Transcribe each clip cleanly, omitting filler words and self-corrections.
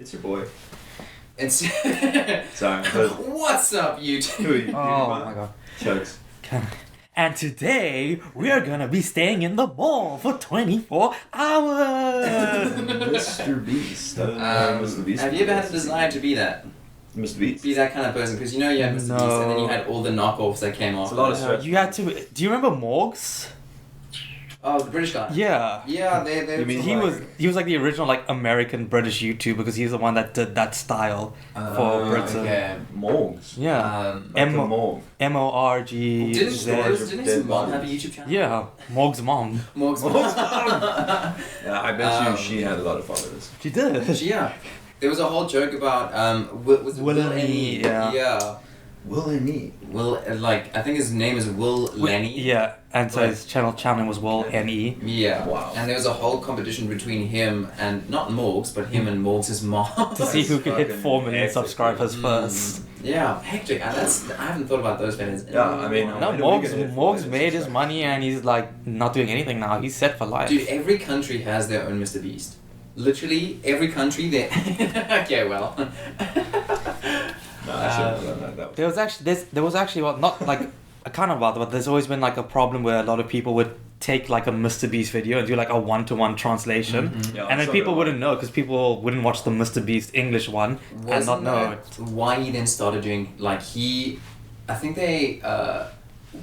It's your boy. It's Sorry. What's up, YouTube? Oh my god. Jokes. And today we are gonna be staying in the mall for 24 hours. Mr. Beast. Mr. Beast. Have you ever had a desire to be that? Mr. Beast? Be that kind of person? Because you know you had Mr. No. Beast and then you had all the knockoffs that came off. It's a lot of stress. You had to. Do you remember Morgs? Oh, the British guy. Yeah. Yeah, they. You mean He was like the original like American British YouTuber because he's the one that did that style for Britain. Okay. Morgs. Yeah. Like the morgue. MORG. Didn't his mom have a YouTube channel? Yeah, Morg's mom. Morg's Yeah, I bet she had a lot of followers. She did. Yeah. There was a whole joke about was it Will Will and and E, E? yeah. Yeah. Will and E. Will like I think his name is Will Lenny. Yeah, and so his channel name was Will NE. Yeah. Wow. And there was a whole competition between him and not Morgs, but him and Morgs' mom. To see who could hit fucking 4 million hectic. subscribers first. Yeah, hectic. And I haven't thought about those videos. Yeah, I mean, No, it'll be good Morgs if made his it's money and he's like not doing anything now. He's set for life. Dude, every country has their own Mr. Beast. Literally, every country they. Okay, well. No, I shouldn't have done that. There was actually well, not like a kind of bother, but there's always been like a problem where a lot of people would take like a Mr. Beast video and do like a one-to-one translation, Yeah, and then so people do I. wouldn't know because people wouldn't watch the Mr. Beast English one and not know it. Why he then started doing like I think they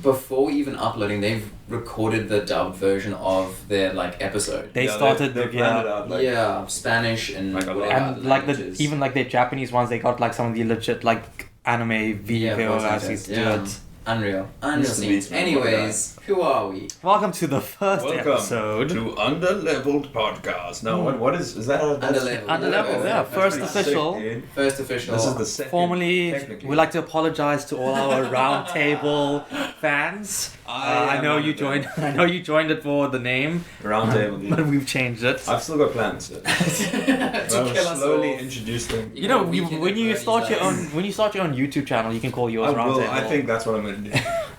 before even uploading they've recorded the dubbed version of their like episode. They started they planned it out, like, Yeah, Spanish and Like a lot. whatever and like languages. even like the Japanese ones, they got like some of the legit like anime Yeah, video voice as actors, to do yeah. it. Unreal Mr. scenes. Beast, man, Anyways, who are we? Welcome to the first Welcome episode. to Underleveled Podcast. Now, what is that? Underleveled. Underleveled, yeah. That's First pretty official. Sick, dude. First official. This is the second. Formally, technically. we'd like to apologize to all our roundtable fans. I know you joined. I know you joined it for the name, Roundtable, but dude. we've changed it. I've still got plans. to I'll kill us slowly all. introduce them. You know, Weekend when you at start your own Bernie's YouTube channel, you can call yours I will. roundtable. I think that's what I'm gonna do.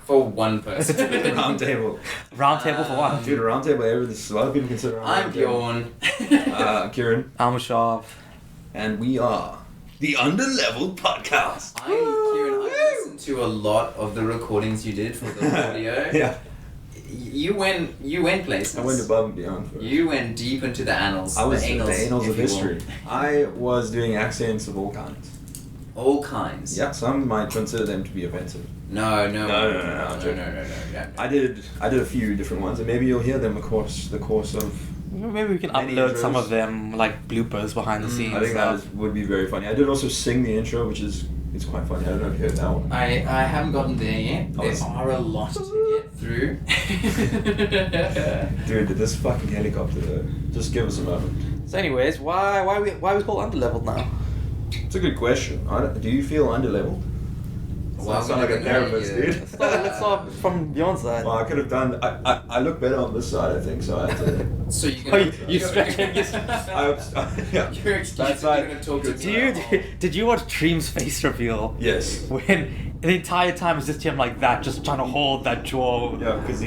for one person. Roundtable. Roundtable for one. Dude, a roundtable. A lot of people consider. a I'm roundtable. Bjorn. Kieran, I'm Shav. and we are the Underleveled Podcast. Kieran, I listened to a lot of the recordings you did for the audio. Yeah, You went places. I went above and beyond for it. You went deep into the annals. I was the the annals if of you will. history. I was doing accents of all kinds. All kinds. Yeah, some might consider them to be offensive. No. No. No. I did a few different ones, and maybe you'll hear them across the course of. Maybe we can Many upload some intros. of them like bloopers behind the scenes. I think and that would be very funny. I did also sing the intro, which is it's quite funny. I don't know if you heard that one. I haven't gotten there yet. Oh, There it's- are a lot to get through. Dude, this fucking helicopter though. Just give us a moment. So, anyways, why we called Underleveled now? It's a good question. Do you feel underleveled? Well, I sound like a I'm gonna therapist, know, yeah. dude. Let's start from Bjorn's side. Well, I could have done. I look better on this side, I think. So I had to. So you're Oh, gonna. you stretching your- Yeah. Your excuse That's is you're right. gonna talk to Did you watch Dream's face reveal? Yes. When the entire time it's just him like that, just trying to hold that jaw. Yeah, because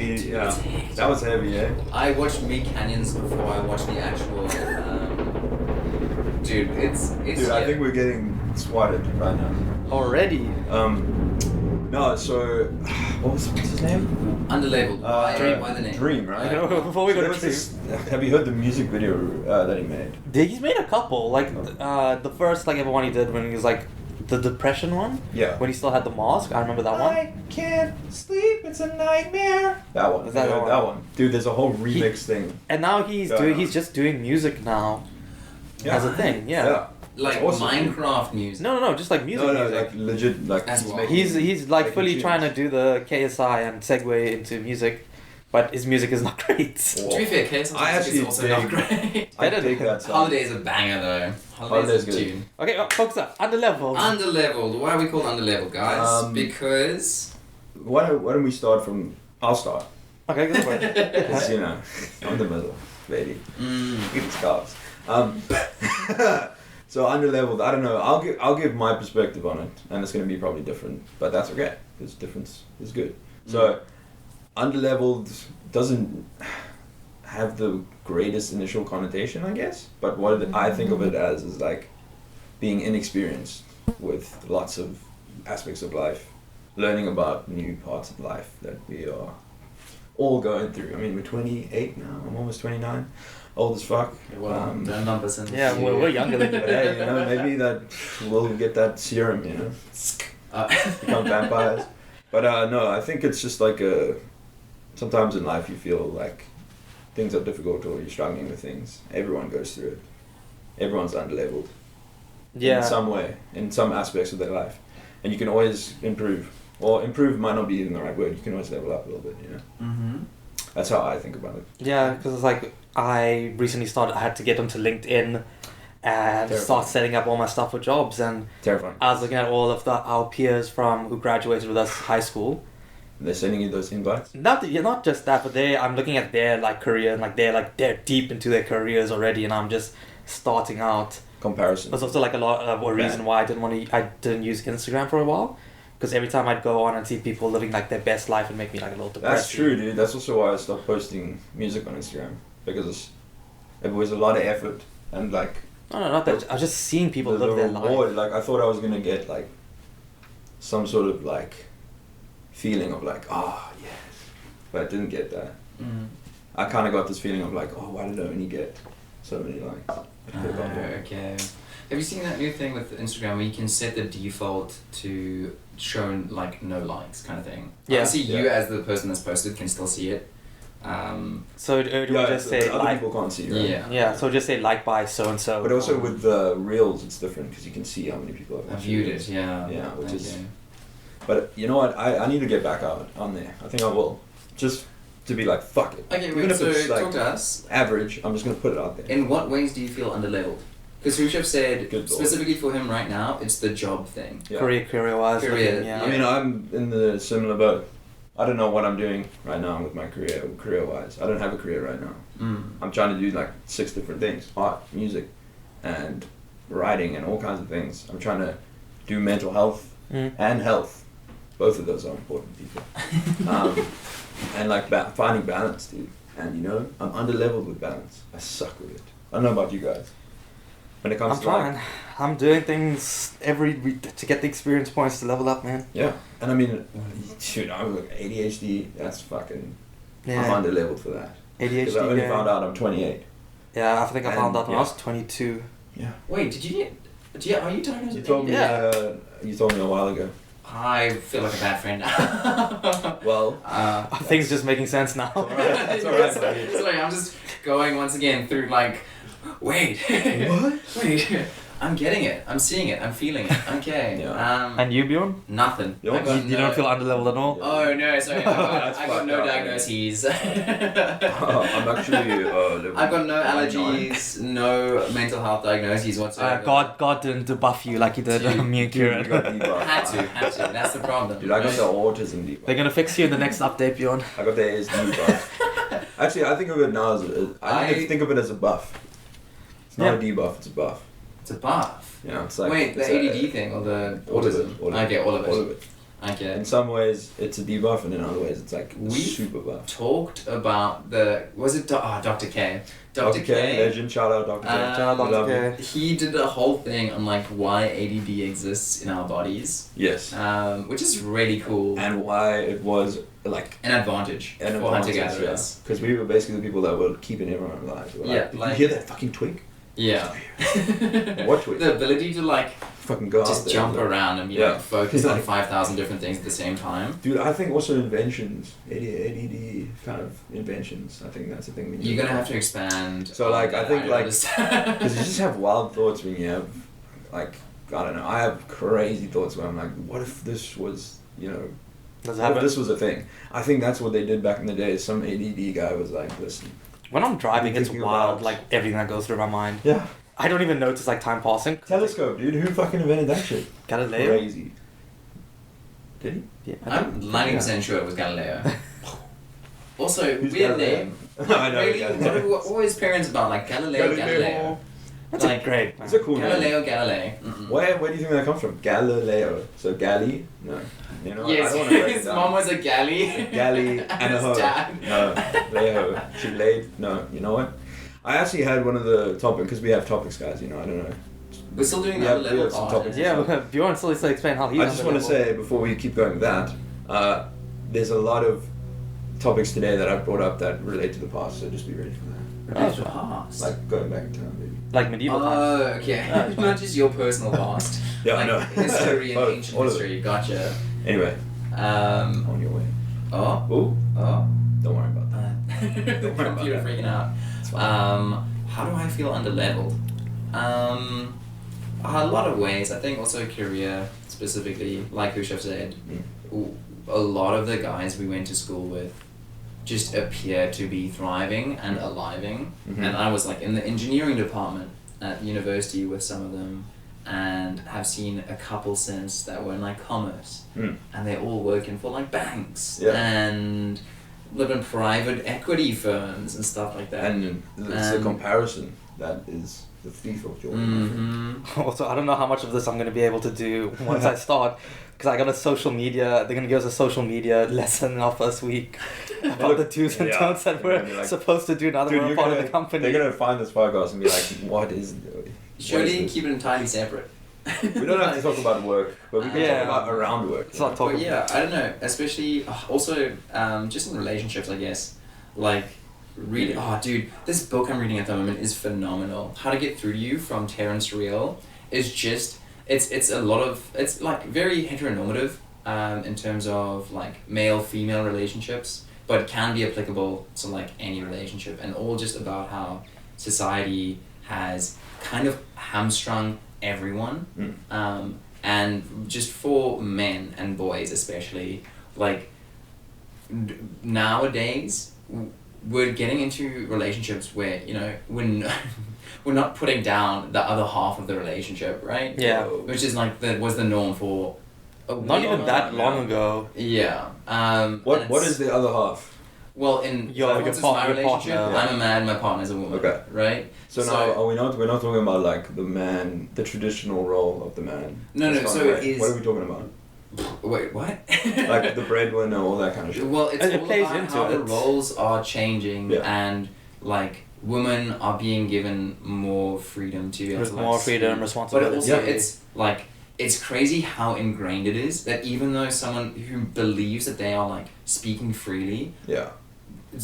that was heavy, eh? I watched Me Canyons before I watched the actual. Dude, it's. Dude, I think we're getting swatted right now. Already. No, so what's his name? Underleveled. Why the name? Dream, right? Before we So go there to was Dream. this- have you heard the music video that he made? He's made a couple. Like the first like ever one he did when he was like the depression one. Yeah. When he still had the mask. I remember that one. I can't sleep, it's a nightmare. That one. Is that Yeah, the one? that one. Dude, there's a whole remix thing. And now he's Yeah, doing. no. He's just doing music now. Yeah. As a thing. Yeah. Like That's awesome. Minecraft music. No, just like music. No, music. like legit, like That's he's wild. making. He's like making fully tunes. trying to do the KSI and segue into music, but his music is not great. To be fair, KSI I is actually also not dig- great. I Better dig than- that song. Holiday is a banger though. Holiday's Holiday's a good. tune. Okay, focus up. Underleveled. Underleveled. Why are we called underleveled, guys? Because. Why don't we start from? I'll start. Okay, go for it. Because you know, I'm the middle, baby. Give the scars. So underleveled. I don't know. I'll give my perspective on it, and it's gonna be probably different, but that's okay because difference is good. So, underleveled doesn't have the greatest initial connotation, I guess. But what I think of it as is like being inexperienced with lots of aspects of life, learning about new parts of life that we are all going through. I mean, we're 28 now. I'm almost 29. Old as fuck. Well, no numbers in Yeah, we're younger than But hey, you know, maybe that we'll get that serum, you know, become vampires. But no, I think it's just like sometimes in life you feel like things are difficult or you're struggling with things. Everyone goes through it. Everyone's underleveled. Yeah. In some way, in some aspects of their life. And you can always improve. Or improve might not be even the right word. You can always level up a little bit, you know. Mm-hmm. That's how I think about it. Yeah, because it's like I recently I had to get onto LinkedIn and Terrifying. start setting up all my stuff for jobs, and Terrifying. I was looking at all of our peers who graduated with us high school. They're sending you those invites? Not just that, but I'm looking at their like career, and like they're deep into their careers already, and I'm just starting out. Comparison. There's also like a lot of a reason why I didn't use Instagram for a while, because every time I'd go on and see people living like their best life, it'd make me like a little depressed. That's true, dude. That's also why I stopped posting music on Instagram, because it was a lot of effort and like. No, not that. I was just seeing people live their reward, life. like I thought I was gonna get like some sort of like feeling of like yes, but I didn't get that. Mm. I kind of got this feeling of like, why did I only get so many likes? I could've got more. Okay. Have you seen that new thing with Instagram where you can set the default to show like no likes kind of thing? Yeah. Obviously, you Yeah. as the person that's posted can still see it. So it would just say other like. people can't see, right? Yeah. Yeah, so just say like by so and so. But also with the reels, it's different because you can see how many people have I watched viewed it. it. Yeah. Yeah, which is. Okay. But you know what? I need to get back out on there. I think I will. Just to be like, fuck it. Okay, Even wait, if so it's, like, talk to us. Average, I'm just gonna put it out there. In what ways do you feel underleveled? Because Rushev said, Good lord. specifically for him right now, it's the job thing. Yeah. career wise. Career, Yeah. I mean, I'm in the similar boat. I don't know what I'm doing right now with my career wise. I don't have a career right now. Mm. I'm trying to do like 6 different things: art, music, and writing, and all kinds of things. I'm trying to do mental health and health. Both of those are important, people. And like finding balance, dude. And you know, I'm underleveled with balance. I suck with it. I don't know about you guys. When it comes I'm to trying. like, I'm doing things every week to get the experience points to level up, man. yeah, and I mean, shoot, I'm like ADHD. That's fucking. Yeah. I'm underleveled for that. Because ADHD. I only yeah. found out I'm 28. Yeah, I think I found And, out when I yeah. was 22. Yeah. Wait, did you are you diagnosed You with told me. Yeah. You told me a while ago. I feel like a bad friend now. Well. Things just making sense now. That's alright, buddy. Sorry, I'm just going once again through like, wait. What? Wait. I'm getting it. I'm seeing it. I'm feeling it. Okay. Yeah. And you, Bjorn? Nothing. You I don't- got You don't feel underleveled at all? Oh no, sorry. I That's got fucked no up, diagnoses. I'm actually. I've got no allergies, no mental health diagnoses whatsoever. God didn't debuff you like he did Dude, me and Dude, Kieran. you got debuff. Had to. That's the problem. Dude, I got the autism debuff. They're gonna fix you in the next update, Bjorn. I got the ASD buff. Actually, I think of it now as I think of it as a buff. It's not a debuff. It's a buff. It's a buff. Yeah, it's like. Wait, the it's ADD thing or the All of it, autism? all of it. Okay, all of it. All of it. Okay. In some ways, it's a debuff, and in other ways, it's like We super buff. talked about Dr. K. Dr. K, legend, shout out Dr. K. Shout out We love Dr. you. K. He did a whole thing on like why ADD exists in our bodies, Yes. which is really cool. And why it was like An advantage an for hunter advantage, gatherers. because we were basically the people that were keeping everyone alive. We were Yeah, like, like- did you hear that fucking twig? Yeah. What twig? The ability to like Fucking go out just there. jump Like, around and be Yeah. like focused on Like- 5,000 different things at the same time. Dude, I think also inventions, ADD kind of inventions. I think that's the thing we need. You're gonna have to expand. So, like, I think, don't like- understand. Because you just have wild thoughts when you have, like, I don't know. I have crazy thoughts where I'm like, what if this was, you know, Does it what if happen? this was a thing? I think that's what they did back in the day. Some ADD guy was like, listen. When I'm driving, it's Thinking wild, about- like everything that goes through my mind. Yeah. I don't even notice like time passing. Telescope, dude. Who fucking invented that shit? Galileo? Crazy. Did he? Yeah, I I'm think- 90% sure it was Galileo. Also, Who's weird Galileo? name. I know. Really? Galileo. What were his parents about? Like Galileo. That's Like, a great. It's a cool name. Galileo. Mm-mm. Where do you think that comes from? Galileo. So Gali? No. You know, Yes, I don't want to break it his down. mom was a galley. Galley and a his hoe. dad. No, Leo. She laid. No, you know what? I actually had one of the topics, because we have topics, guys, you know, I don't know. We're still doing the Yeah, underleveled some part. topics. Yeah, Bjorn still needs to explain how he's I just want to underleveled. say before we keep going with that, there's a lot of topics today that I've brought up that relate to the past, so just be ready for that. Relate to the past. Like going back in time, maybe. Like medieval times. Oh, okay. Yeah, it's Not just your personal past. Yeah, like I know. history and Both, ancient all of it. history. Gotcha. Anyway, on your way. Oh. Ooh, Oh. don't worry about that. The Don't worry about computer that. freaking out. It's fine. How do I feel underleveled? A lot of ways. I think also career specifically, like Hushav said, a lot of the guys we went to school with just appear to be thriving and aliving. Mhm. And I was like in the engineering department at university with some of them, and have seen a couple since that were in like commerce, and they're all working for like banks and live in private equity firms and stuff like that. And it's the comparison that is the thief of joy. Also, I don't know how much of this I'm going to be able to do once I start, because I got a social media, they're going to give us a social media lesson in our first week about the do's and don'ts that we're like, supposed to do now that Dude, we're a part of the company. They're going to find this podcast and be like, what is Surely this? keep it entirely separate. We don't have to talk about work, but we can Yeah. talk about around work. It's not talking. But yeah, I don't know, especially also just in relationships, I guess. Like reading, oh dude, this book I'm reading at the moment is phenomenal. How to Get Through to You from Terrence Real is just it's a lot of, it's like very heteronormative in terms of like male female relationships, but it can be applicable to like any relationship, and all just about how society has kind of hamstrung everyone, and just for men and boys especially, like nowadays we're getting into relationships where, you know, we're not putting down the other half of the relationship, right? Yeah. Which is like was the norm for a Not way even long that time long now. ago. Yeah. What is the other half? Well, in Your once it's partner- my your relationship, partner. I'm a man, my partner's a woman. Okay. Right? So now we're not talking about like the man, the traditional role of the man. No, That's so not right. it is- What are we talking about? Wait, what? Like the breadwinner, all that kind of shit. Well, it's It all plays about into how the it. roles are changing, Yeah. and like women are being given more freedom to be able With to, like, more freedom and speak. responsibility. But also, Yeah. it's like it's crazy how ingrained it is that even though someone who believes that they are like speaking freely, Yeah.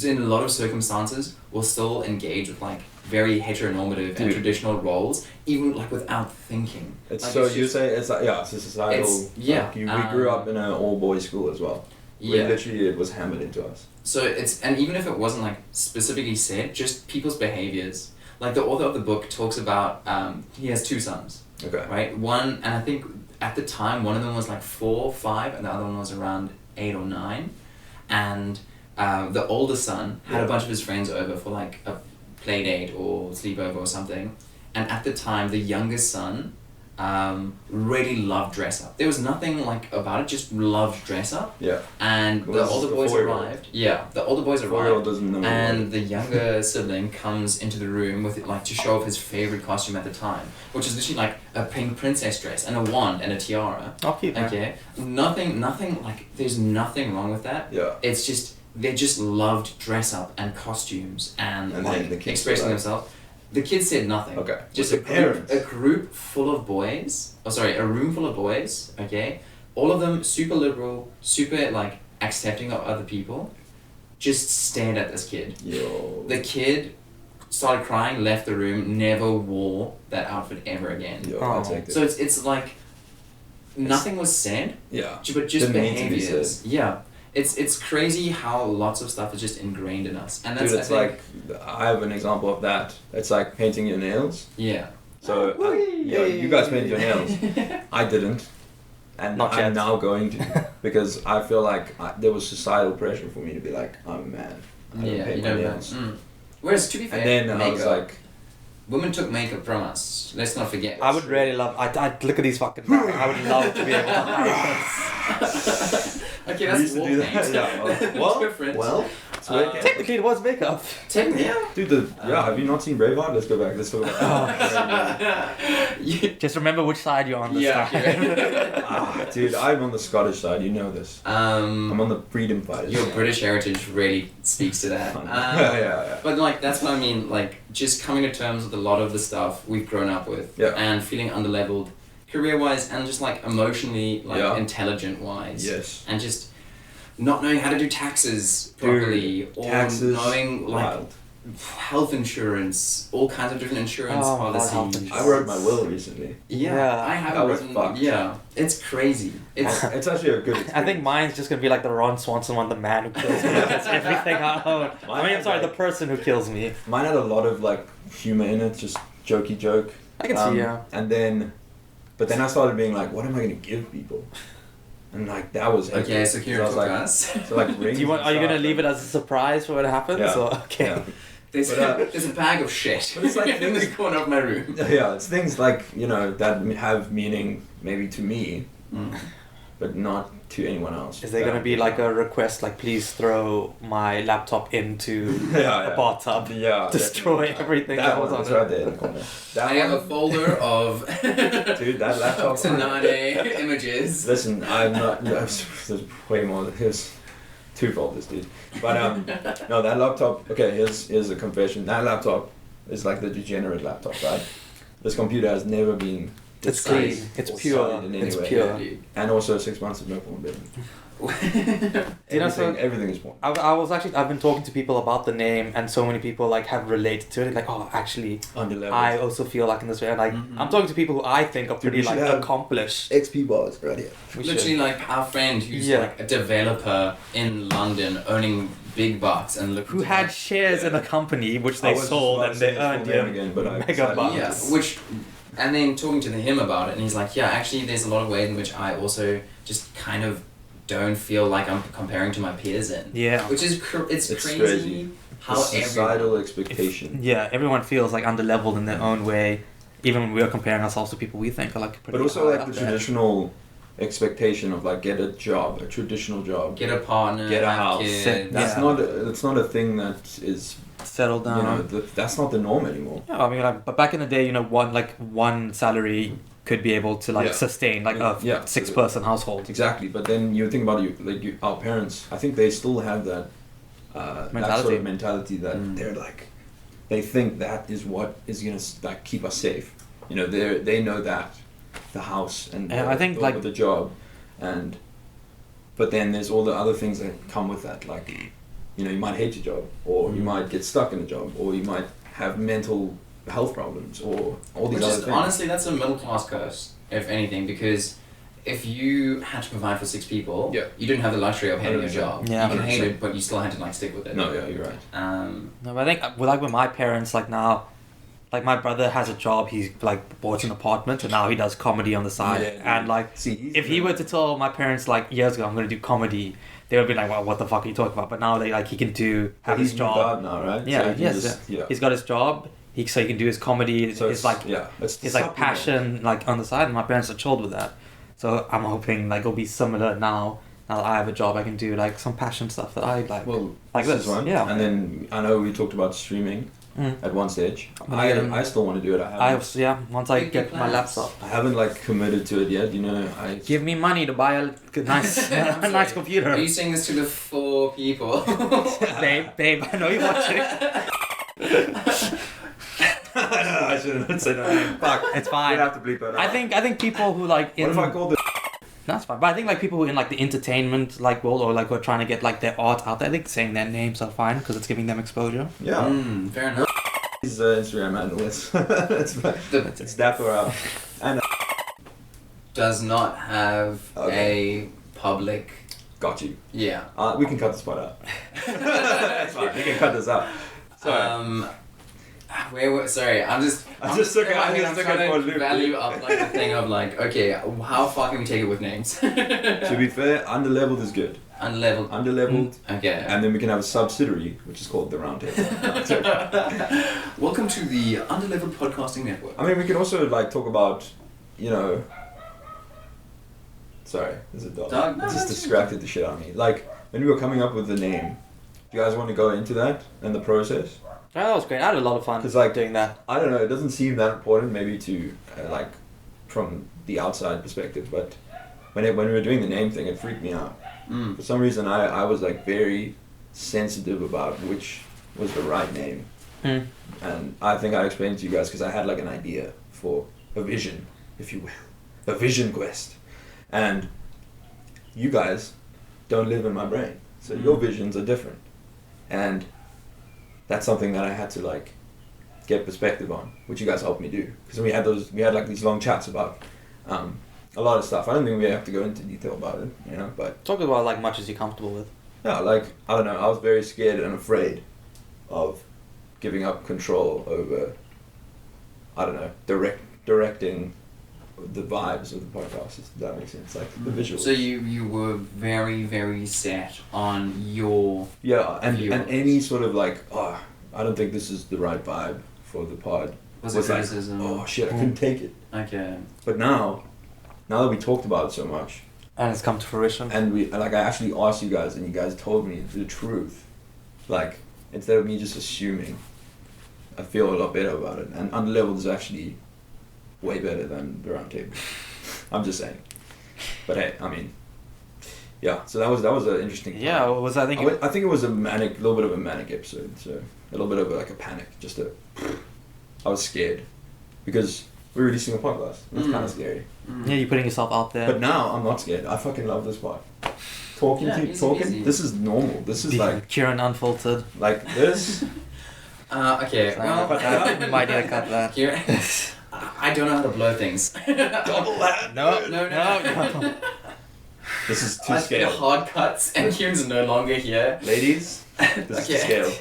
in a lot of circumstances will still engage with like very heteronormative and Dude. traditional roles, even like without thinking. It's Like, so it's you just- say it's like it's a societal. It's- yeah, Like we grew up in an all boys school as well. Yeah. Literally, it was hammered into us. So it's, and even if it wasn't like specifically said, just people's behaviors. Like the author of the book talks about, he has two sons, Okay. right? One, and I think at the time one of them was like 4, 5, and the other one was around 8 or 9, and the older son had a bunch of his friends over for like a play date or sleepover or something, and at the time the youngest son really loved dress up. There was nothing like about it, just loved dress up. Yeah. And Well, the this is older the boys 4-year-old. arrived. Yeah, the older boys 4-year-old arrived, doesn't know. and the younger sibling comes into the room with it, like to show off his favorite costume at the time, which is literally like a pink princess dress and a wand and a tiara. I'll keep that. Okay, nothing like there's nothing wrong with that. Yeah. It's just they just loved dress up and costumes and And like then the kids expressing were like- themselves. The kids said nothing. Okay. Just With the parents. a group full of boys. Oh, sorry, a room full of boys. Okay, all of them super liberal, super like accepting of other people. Just stared at this kid. Yo. The kid started crying, left the room, never wore that outfit ever again. Yo, Oh. I'll take this. So it's like nothing was said, Yeah. but just Didn't need to be behaviors. Yeah. It's crazy how lots of stuff is just ingrained in us, and that's Dude, it's I think, like I have an example of that. It's like painting your nails. yeah. So you guys painted your nails. I didn't, and Not I'm yet. now going to because I feel like there was societal pressure for me to be like I'm a man. I don't Yeah, paint you my don't know. nails. Whereas to be fair, And then I was makeup. like, Women took makeup from us. Let's not forget. I would really love. I'd look at these fucking bags. I would love to be able to. Okay, we that's used to war do paint. that. Yeah. That's Well, different. well, it's sweat. Technically, it was makeup. Yeah. Dude, have you not seen Braveheart? Let's go back. Let's talk about that. Just remember which side you're on this time. Dude, I'm on the Scottish side. You know this. I'm on the freedom fighters. Your British heritage really speaks to that. Yeah. But like that's what I mean. Like just coming to terms with a lot of the stuff we've grown up with, and feeling underleveled, career-wise, and just like emotionally, like intelligent-wise. Yes. And just not knowing how to do taxes properly, or knowing like wild. Health insurance, all kinds of different insurance policies. I wrote my will recently. Yeah, I haven't written. Fucked. Yeah, it's crazy. It's actually a good experience. I think mine's just gonna be like the Ron Swanson one, the man who kills me. That's everything I own. The person who kills me. Mine had a lot of like humor in it, just jokey joke. I can see, But then I started being like, what am I gonna give people? And like that was hectic. Okay, so Kieran took us. So like rings. Are you gonna leave it as a surprise for when it happens? Yeah. Or, okay. Yeah. There's a bag of shit. But it's like in the corner of my room. Yeah, it's things like that have meaning maybe to me, but not to anyone else. Is there gonna be like a request, like please throw my laptop into a bathtub? Yeah. Destroy everything that was on it. Right there in the corner. I have a folder of dude, that laptop. Tsunade images. Listen, I'm not. There's way more. Here's two folders, dude. But no, that laptop. Okay, here's a confession. That laptop is like the degenerate laptop, right? This computer has never been. It's clean. It's pure. It's pure. And also 6 months of no porn business. Everything is porn. I've been talking to people about the name, and so many people like have related to it. Like, oh, actually, Underleveled. I also feel like in this way. And like, I'm talking to people who I think are pretty like accomplished. XP bars right here. Literally, like our friend who's like a developer in London, earning big bucks, and who had shares in a company which they sold and they earned mega bucks. Yeah, and then talking to him about it, and he's like, yeah, actually, there's a lot of ways in which I also just kind of don't feel like I'm comparing to my peers in. Yeah. Which is it's crazy how societal expectation. Everyone feels like underleveled in their own way, even when we are comparing ourselves to people we think are like pretty. But also like the traditional expectation of like get a job, a traditional job, get a partner, get a house. Kids. That's not a thing that is settled down. You know, that's not the norm anymore. Yeah, I mean, like, but back in the day, you know, one salary could be able to like sustain like a 6-person household. Exactly, but then you think about our parents. I think they still have that that sort of mentality that they're like, they think that is what is gonna like keep us safe. You know, they know that the house and I think like the job, but then there's all the other things that come with that, like, you know, you might hate your job, or you might get stuck in a job, or you might have mental health problems, or all these other things. Honestly, that's a middle class curse, if anything, because if you had to provide for 6 people, you didn't have the luxury of hating your job. Yeah, you can hate it, but you still had to like stick with it. No, yeah, you're right. No, but I think like with my parents, like now, like my brother has a job. He's like bought an apartment, and now he does comedy on the side. And like, if he were to tell my parents like years ago, I'm going to do comedy, they would be like, well, what the fuck are you talking about? But now they like he can have his job now, right? Yeah, he's got his job. So he can do his comedy. So his like his like passion like on the side. And my parents are chilled with that. So I'm hoping like it'll be similar now. Now that I have a job, I can do like some passion stuff that I like. Well, like this one. Yeah. And then I know we talked about streaming at one stage. I still want to do it. Once I get my laptop. I haven't like committed to it yet. You know, give me money to buy a nice nice computer. Are you saying this to the 4 people? babe, I know you're watching. I shouldn't say that. Fuck, it's fine. We'd have to bleep that out. I think people who like. What if I called it? That's fine, but I think like people who in like the entertainment like world, or like who are trying to get like their art out there, I think saying their names are fine because it's giving them exposure. Yeah, fair enough. His Instagram handle it's Dapper Up, and does not have a public. Got you. Yeah. We can cut this part out. That's fine. We can cut this out. Sorry. Sorry, I'm just trying to value up like the thing of like, okay, how far can we take it with names? To be fair, Underleveled is good. Underleveled. Okay. And then we can have a subsidiary, which is called the Round Table. Welcome to the Underleveled Podcasting Network. I mean, we can also like talk about, you know. Sorry, there's a dog. It just distracted the shit out of me. Like when we were coming up with the name, Do you guys want to go into that and the process? Yeah, that was great. I had a lot of fun 'Cause, like, doing that. I don't know. It doesn't seem that important, maybe to like from the outside perspective, but when we were doing the name thing, it freaked me out. For some reason, I was like very sensitive about which was the right name, and I think I explained to you guys because I had like an idea for a vision, if you will, a vision quest, and you guys don't live in my brain, so your visions are different, and that's something that I had to like get perspective on, which you guys helped me do, because we had like these long chats about a lot of stuff. I don't think we have to go into detail about it, you know, but Talk about like much as you're comfortable with. yeah, like I don't know, I was very scared and afraid of giving up control over, I don't know, directing the vibes of the podcast, if that makes sense, like the visuals. So you were very, very set on your... Yeah, and viewers. any sort of like, I don't think this is the right vibe for the pod. Was it criticism? Like, oh shit, I couldn't take it. Okay. But now that we talked about it so much, And it's come to fruition. and I actually asked you guys, and you guys told me the truth, like, instead of me just assuming, I feel a lot better about it. And Underleveled is actually way better than the round table. I'm just saying. But hey, I mean, yeah. So that was an interesting. Yeah, time. it was I think. I think it was a little bit of a manic episode. So a little bit of like a panic. I was scared because we're releasing a podcast. It's kind of scary. Yeah, you're putting yourself out there. But now I'm not scared. I fucking love this part. Talking. Easy. This is normal. This is like Kieran unfiltered. like this. Okay, well... We might need to cut that. Here, I don't know how to blow things. Double that. No. This is too I did scale. hard cuts and Kieran's no longer here. Ladies, this is scale.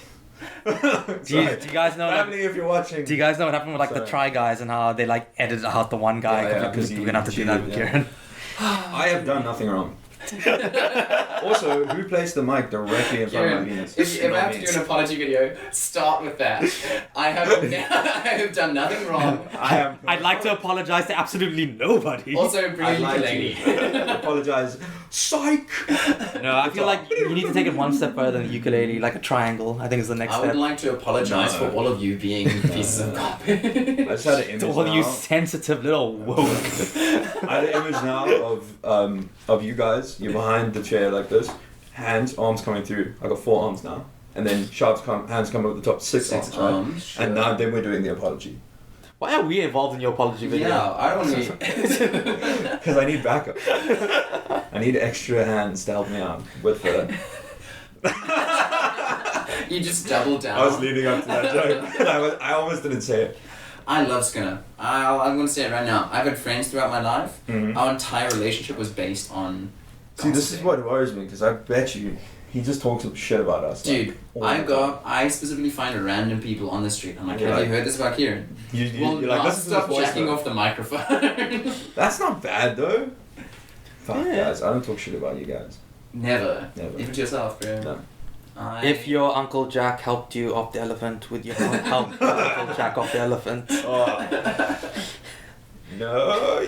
Do you guys know? Family, if you're watching. Do you guys know what happened with like the Try Guys and how they like edited out the one guy because we're gonna have to do that with Kieran? I have done nothing wrong. Also, who placed the mic directly in front of my Kieran, penis? if you ever have to do an apology video, start with that. I have done nothing wrong. I'd like to apologize to absolutely nobody. Also, bring a I'd like ukulele. to apologize. Psych! No, I feel like you need to take it one step further than the ukulele, like a triangle. I think is the next I step. would like to apologize for all of you being pieces of I garbage. just had an image To all now. you sensitive little woke. I had an image now of you guys. You're behind the chair like this, arms coming through. I got 4 arms now, and then hands come over the top, 6 arms, right? Sure. And then we're doing the apology. Why are we involved in your apology video? Yeah, I don't want to. Because I need backup. I need extra hands to help me out with the. You just double down. I was leading up to that joke, and I almost didn't say it. I love Skinner. I'm going to say it right now. I've had friends throughout my life. Mhm. Our entire relationship was based on. See, this is gossiping. what worries me, because I bet you he just talks shit about us. Dude, like, all the time. I specifically find random people on the street. I'm like, You're have like- you heard this about Kieran? You're like, listen to this stop voice jacking note. off the microphone. That's not bad though. Fuck Yeah. guys, I don't talk shit about you guys. Never. Never. Even to yourself, bro. No. If your Uncle Jack helped you off the elephant, would you help your Uncle Jack off the elephant? Oh. No.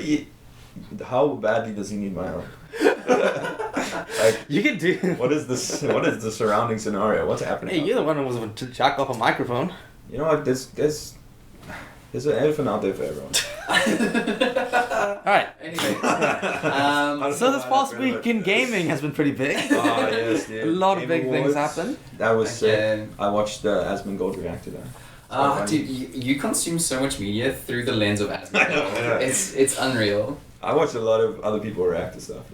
How badly does he need my help? Like, You can do. what is this? What is the surrounding scenario? What's happening? Hey, you're the one who was to jack off a microphone. You know what? There's an elephant out there for everyone. Alright. Anyway. So this past week in gaming has been pretty big. Oh yes, dude. A lot of Game big things Awards. happened. That was sick. Okay. I watched Asmongold react to that. Dude, you consume so much media through the lens of asthma. I know. It's unreal. I watched a lot of other people react to stuff,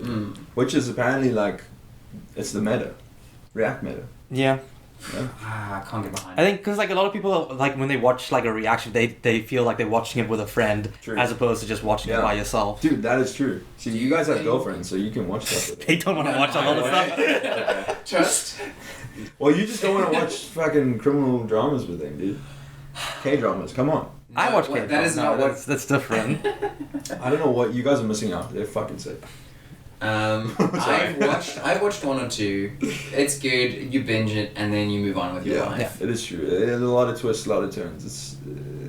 which is apparently like, it's the meta, react meta. Yeah. I can't get behind I think because like a lot of people like when they watch like a reaction they feel like they're watching it with a friend True. as opposed to just watching it by yourself. Dude, that is true. See, you guys have girlfriends, so you can watch stuff with them. They don't want to watch a lot of stuff. Trust. Well, you just don't want to watch fucking criminal dramas with them, dude. K-dramas, come on. I watch what- K-pop. that is not what- that's different. I don't know what you guys are missing out. They're fucking sick. I've watched 1 or 2. It's good. You binge it and then you move on with your life. It is true. There's a lot of twists, a lot of turns.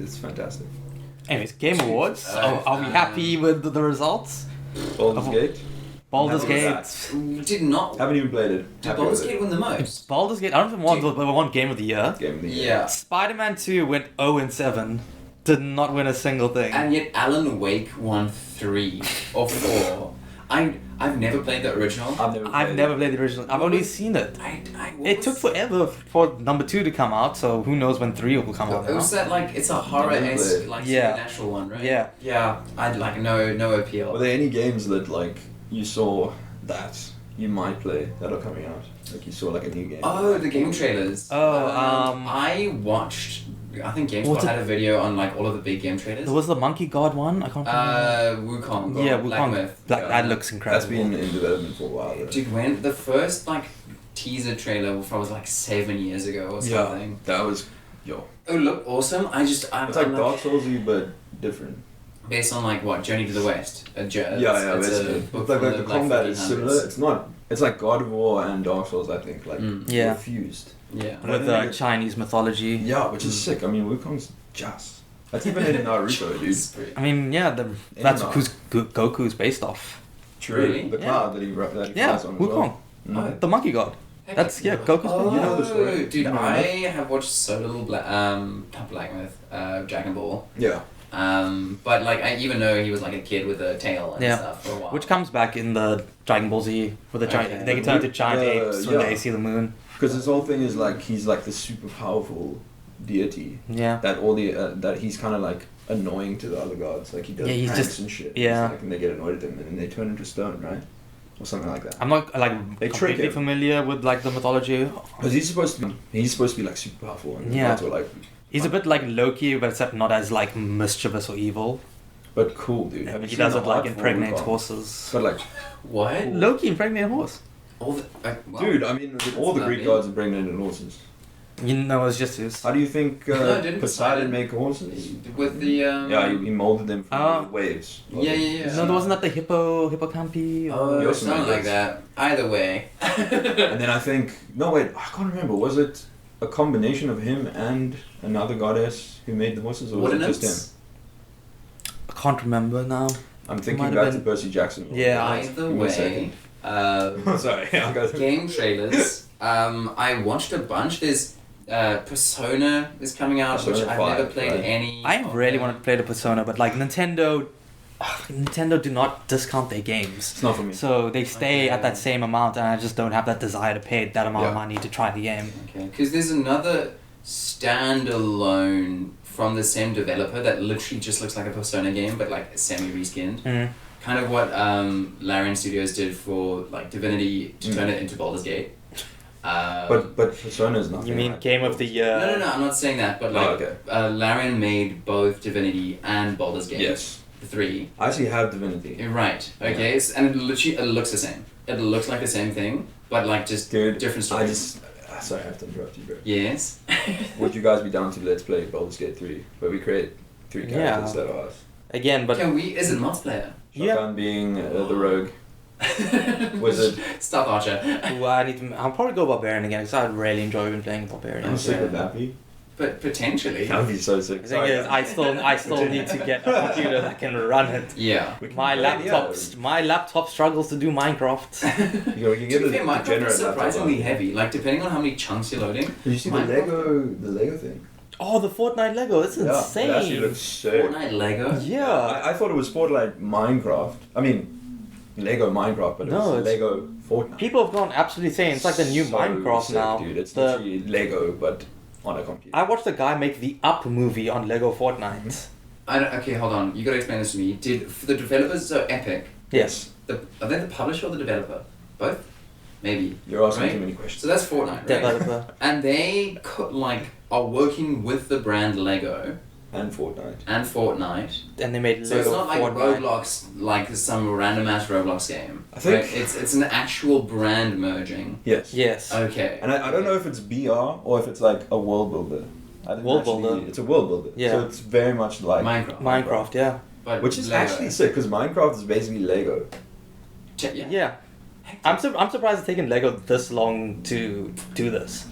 It's fantastic. Anyways, Game Awards. Are we happy with the results? Baldur's Gate. Baldur's Happy with Gate. Did not. Haven't even played it. Did Happy Baldur's with Gate it. win the most? Baldur's Gate. I don't know if it won Game of the Year. Game of the year. Yeah. Spider-Man 2 went 0-7. Did not win a single thing. And yet Alan Wake won 3 or 4. I've never played the original. I've never played the original. I've only seen it. It took forever for number 2 to come out, so who knows when 3 will come out. It was that like it's a horror-esque like Yeah. supernatural one, right? Yeah. Yeah. I'd like no appeal. Were there any games that like you saw that you might play that are coming out? Like you saw like a new game. Oh, the game trailers. I watched. I think GameSpot had a video on like all of the big game trailers. There was the Monkey God one. I can't remember. Wukong. Yeah, Black Wukong. Myth. That looks incredible. That's been in development for a while. Though. Dude, when the first like teaser trailer was like 7 years ago or something. Yeah, that was yo. It looked awesome. It's like Dark Soulsy but different. Based on like what Journey to the West. Yeah, it's basically. a book Like from the combat is 1500s. similar. It's not. It's like God of War and Dark Souls. I think like Yeah. fused. Yeah. And I With think the Chinese mythology. Yeah, which is sick. I mean, Wukong's just. That's even in Naruto, dude. I mean, yeah, that's who's Goku's based off. True. Really? The cloud that he flies Yeah, on as Wukong. well. Mm. The Monkey God. That's, yeah, Goku's Oh, You know the story? dude, You know I that? have watched so little not Black Myth, Dragon Ball. Yeah. But like I even know he was like a kid with a tail and Yeah. stuff for a while. Which comes back in the Dragon Ball Z with the giant. Okay. They can turn into giant apes when yeah. they see the moon. Because his whole thing is like he's like the super powerful deity Yeah. that all the that he's kind of like annoying to the other gods. Like he does Yeah, he's pranks just- and shit. yeah. It's like, and they get annoyed at him, and then they turn into stone, right? Or something like that. I'm not like They trick completely him. familiar with like the mythology. Because he's supposed to be like super powerful, and the Yeah. gods are like. He's a bit like Loki, but except not as like mischievous or evil. But cool, dude. Have you He seen the doesn't like art for impregnate Wukong? horses. But like, What? Loki impregnate a horse. All the wow. dude, I mean, all the Greek lovely. gods impregnated horses. You know, it's just his. How do you think No, didn't Poseidon Poseidon- make horses? With the Yeah, he molded them from the waves. Yeah. No, there wasn't that the hippocampi. Oh, Yours something made like this. that. Either way. And then I think I can't remember. Was it a combination of him and another goddess who made the horses, or was it just him? I can't remember now. I'm thinking Might have back to been- Percy Jackson. Yeah. Either Give me a way. second. Sorry, I'll go through. Game trailers. I watched a bunch. There's Persona is coming out, which Persona I've 5, never played right. any. I of really them. wanted to play the Persona, but like Nintendo do not discount their games. It's not for me. So they stay at that Okay. same amount, and I just don't have that desire to pay that amount of Yeah. money to try the game. Okay, because there's another standalone from the same developer that literally just looks like a Persona game, but like semi reskinned. Mm. Kind of what Larian Studios did for like Divinity to turn it into Baldur's Gate. But Persona is nothing. You mean like Game of the Year? No, I'm not saying that, but like okay. Larian made both Divinity and Baldur's Gate. Yes. The 3. I actually have Divinity. You're right. Okay, and it looks the same. It looks like the same thing, but like just Dude, different stories. Sorry, I have to interrupt you, bro. Yes. Would you guys be down to let's play Baldur's Gate 3, where we create 3 characters that are us? Again, but Can we? Is it multiplayer? Yeah. Shotgun being the rogue. Wizard. Stealth Archer. I'll probably go Barbarian again because I really enjoy playing Barbarian. I'm sick of that, be. But potentially. That would be so sick. The thing is, I still need to get a computer that can run it. Yeah. We can My play, my laptop struggles to do Minecraft. You know, we can To get be a fair, Minecraft degenerate is surprisingly laptop. heavy. Like depending on how many chunks you're loading. Did you see the Minecraft- Lego thing? Oh, the Fortnite Lego, it's Yeah, insane. it actually looks sick. Fortnite Lego. Yeah. I thought it was Fortnite Minecraft. I mean, Lego Minecraft, but No, it's it's- Lego Fortnite. People have gone absolutely insane. It's like the new So Minecraft sick, now. Dude, it's The- literally Lego, but on a computer. I watched a guy make the Up movie on Lego Fortnite. Okay, hold on. You gotta explain this to me. Did for the developers so Epic? Yes. Are they the publisher or the developer? Both? Maybe. You're asking Right? too many questions. So that's Fortnite, right? Developer. And they are working with the brand Lego And Fortnite. and Fortnite. And they made So Lego it's not like Fortnite. Roblox, like some random ass Roblox game. I think- right? it's an actual brand merging. Yes. Yes. Okay. And I don't know if it's BR or if it's like a world builder. I didn't World actually- builder. It's a world builder. Yeah. So it's very much like Minecraft, yeah. But Which is Lego. actually sick because Minecraft is basically Lego. Yeah. Yeah. I'm surprised it's taken Lego this long to do this.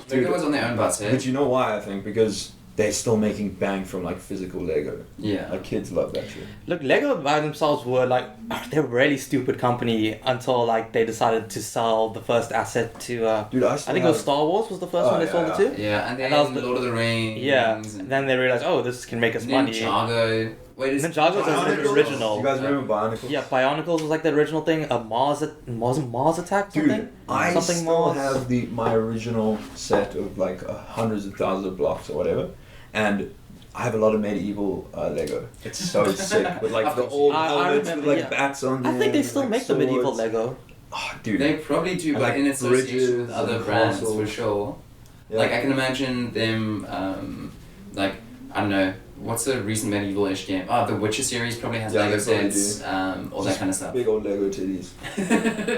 Lego was on their own butts, eh? But you know why I think? Because they're still making bang from like physical Lego. Yeah. Like kids love that shit. Look, Lego by themselves were like they're a really stupid company until like they decided to sell the first asset to Dude, I think it was Star Wars was the first one they sold it to. Yeah, and then that was the- Lord of the Rings. Yeah, and then they realized, oh, this can make us money. Ninjago. Wait, is Ninjago was Bionicles? the original. You guys remember Bionicles? Yeah, Bionicles was like the original thing. Mars Attack something. Dude, I something still Mars. have my original set of like hundreds of thousands of blocks or whatever, and I have a lot of medieval Lego. It's so sick, with like the old I helmets remember, with like yeah. bats on them. I think they still like make the medieval swords. Lego. Oh, dude. They probably do, And, but like, in association with bridges other and brands castles. for sure. Yeah. Like I can imagine them, like I don't know, what's the recent medieval-ish game? Oh, the Witcher series probably has Yeah, Lego they probably sets, all that Just kind of stuff. Big old Lego titties.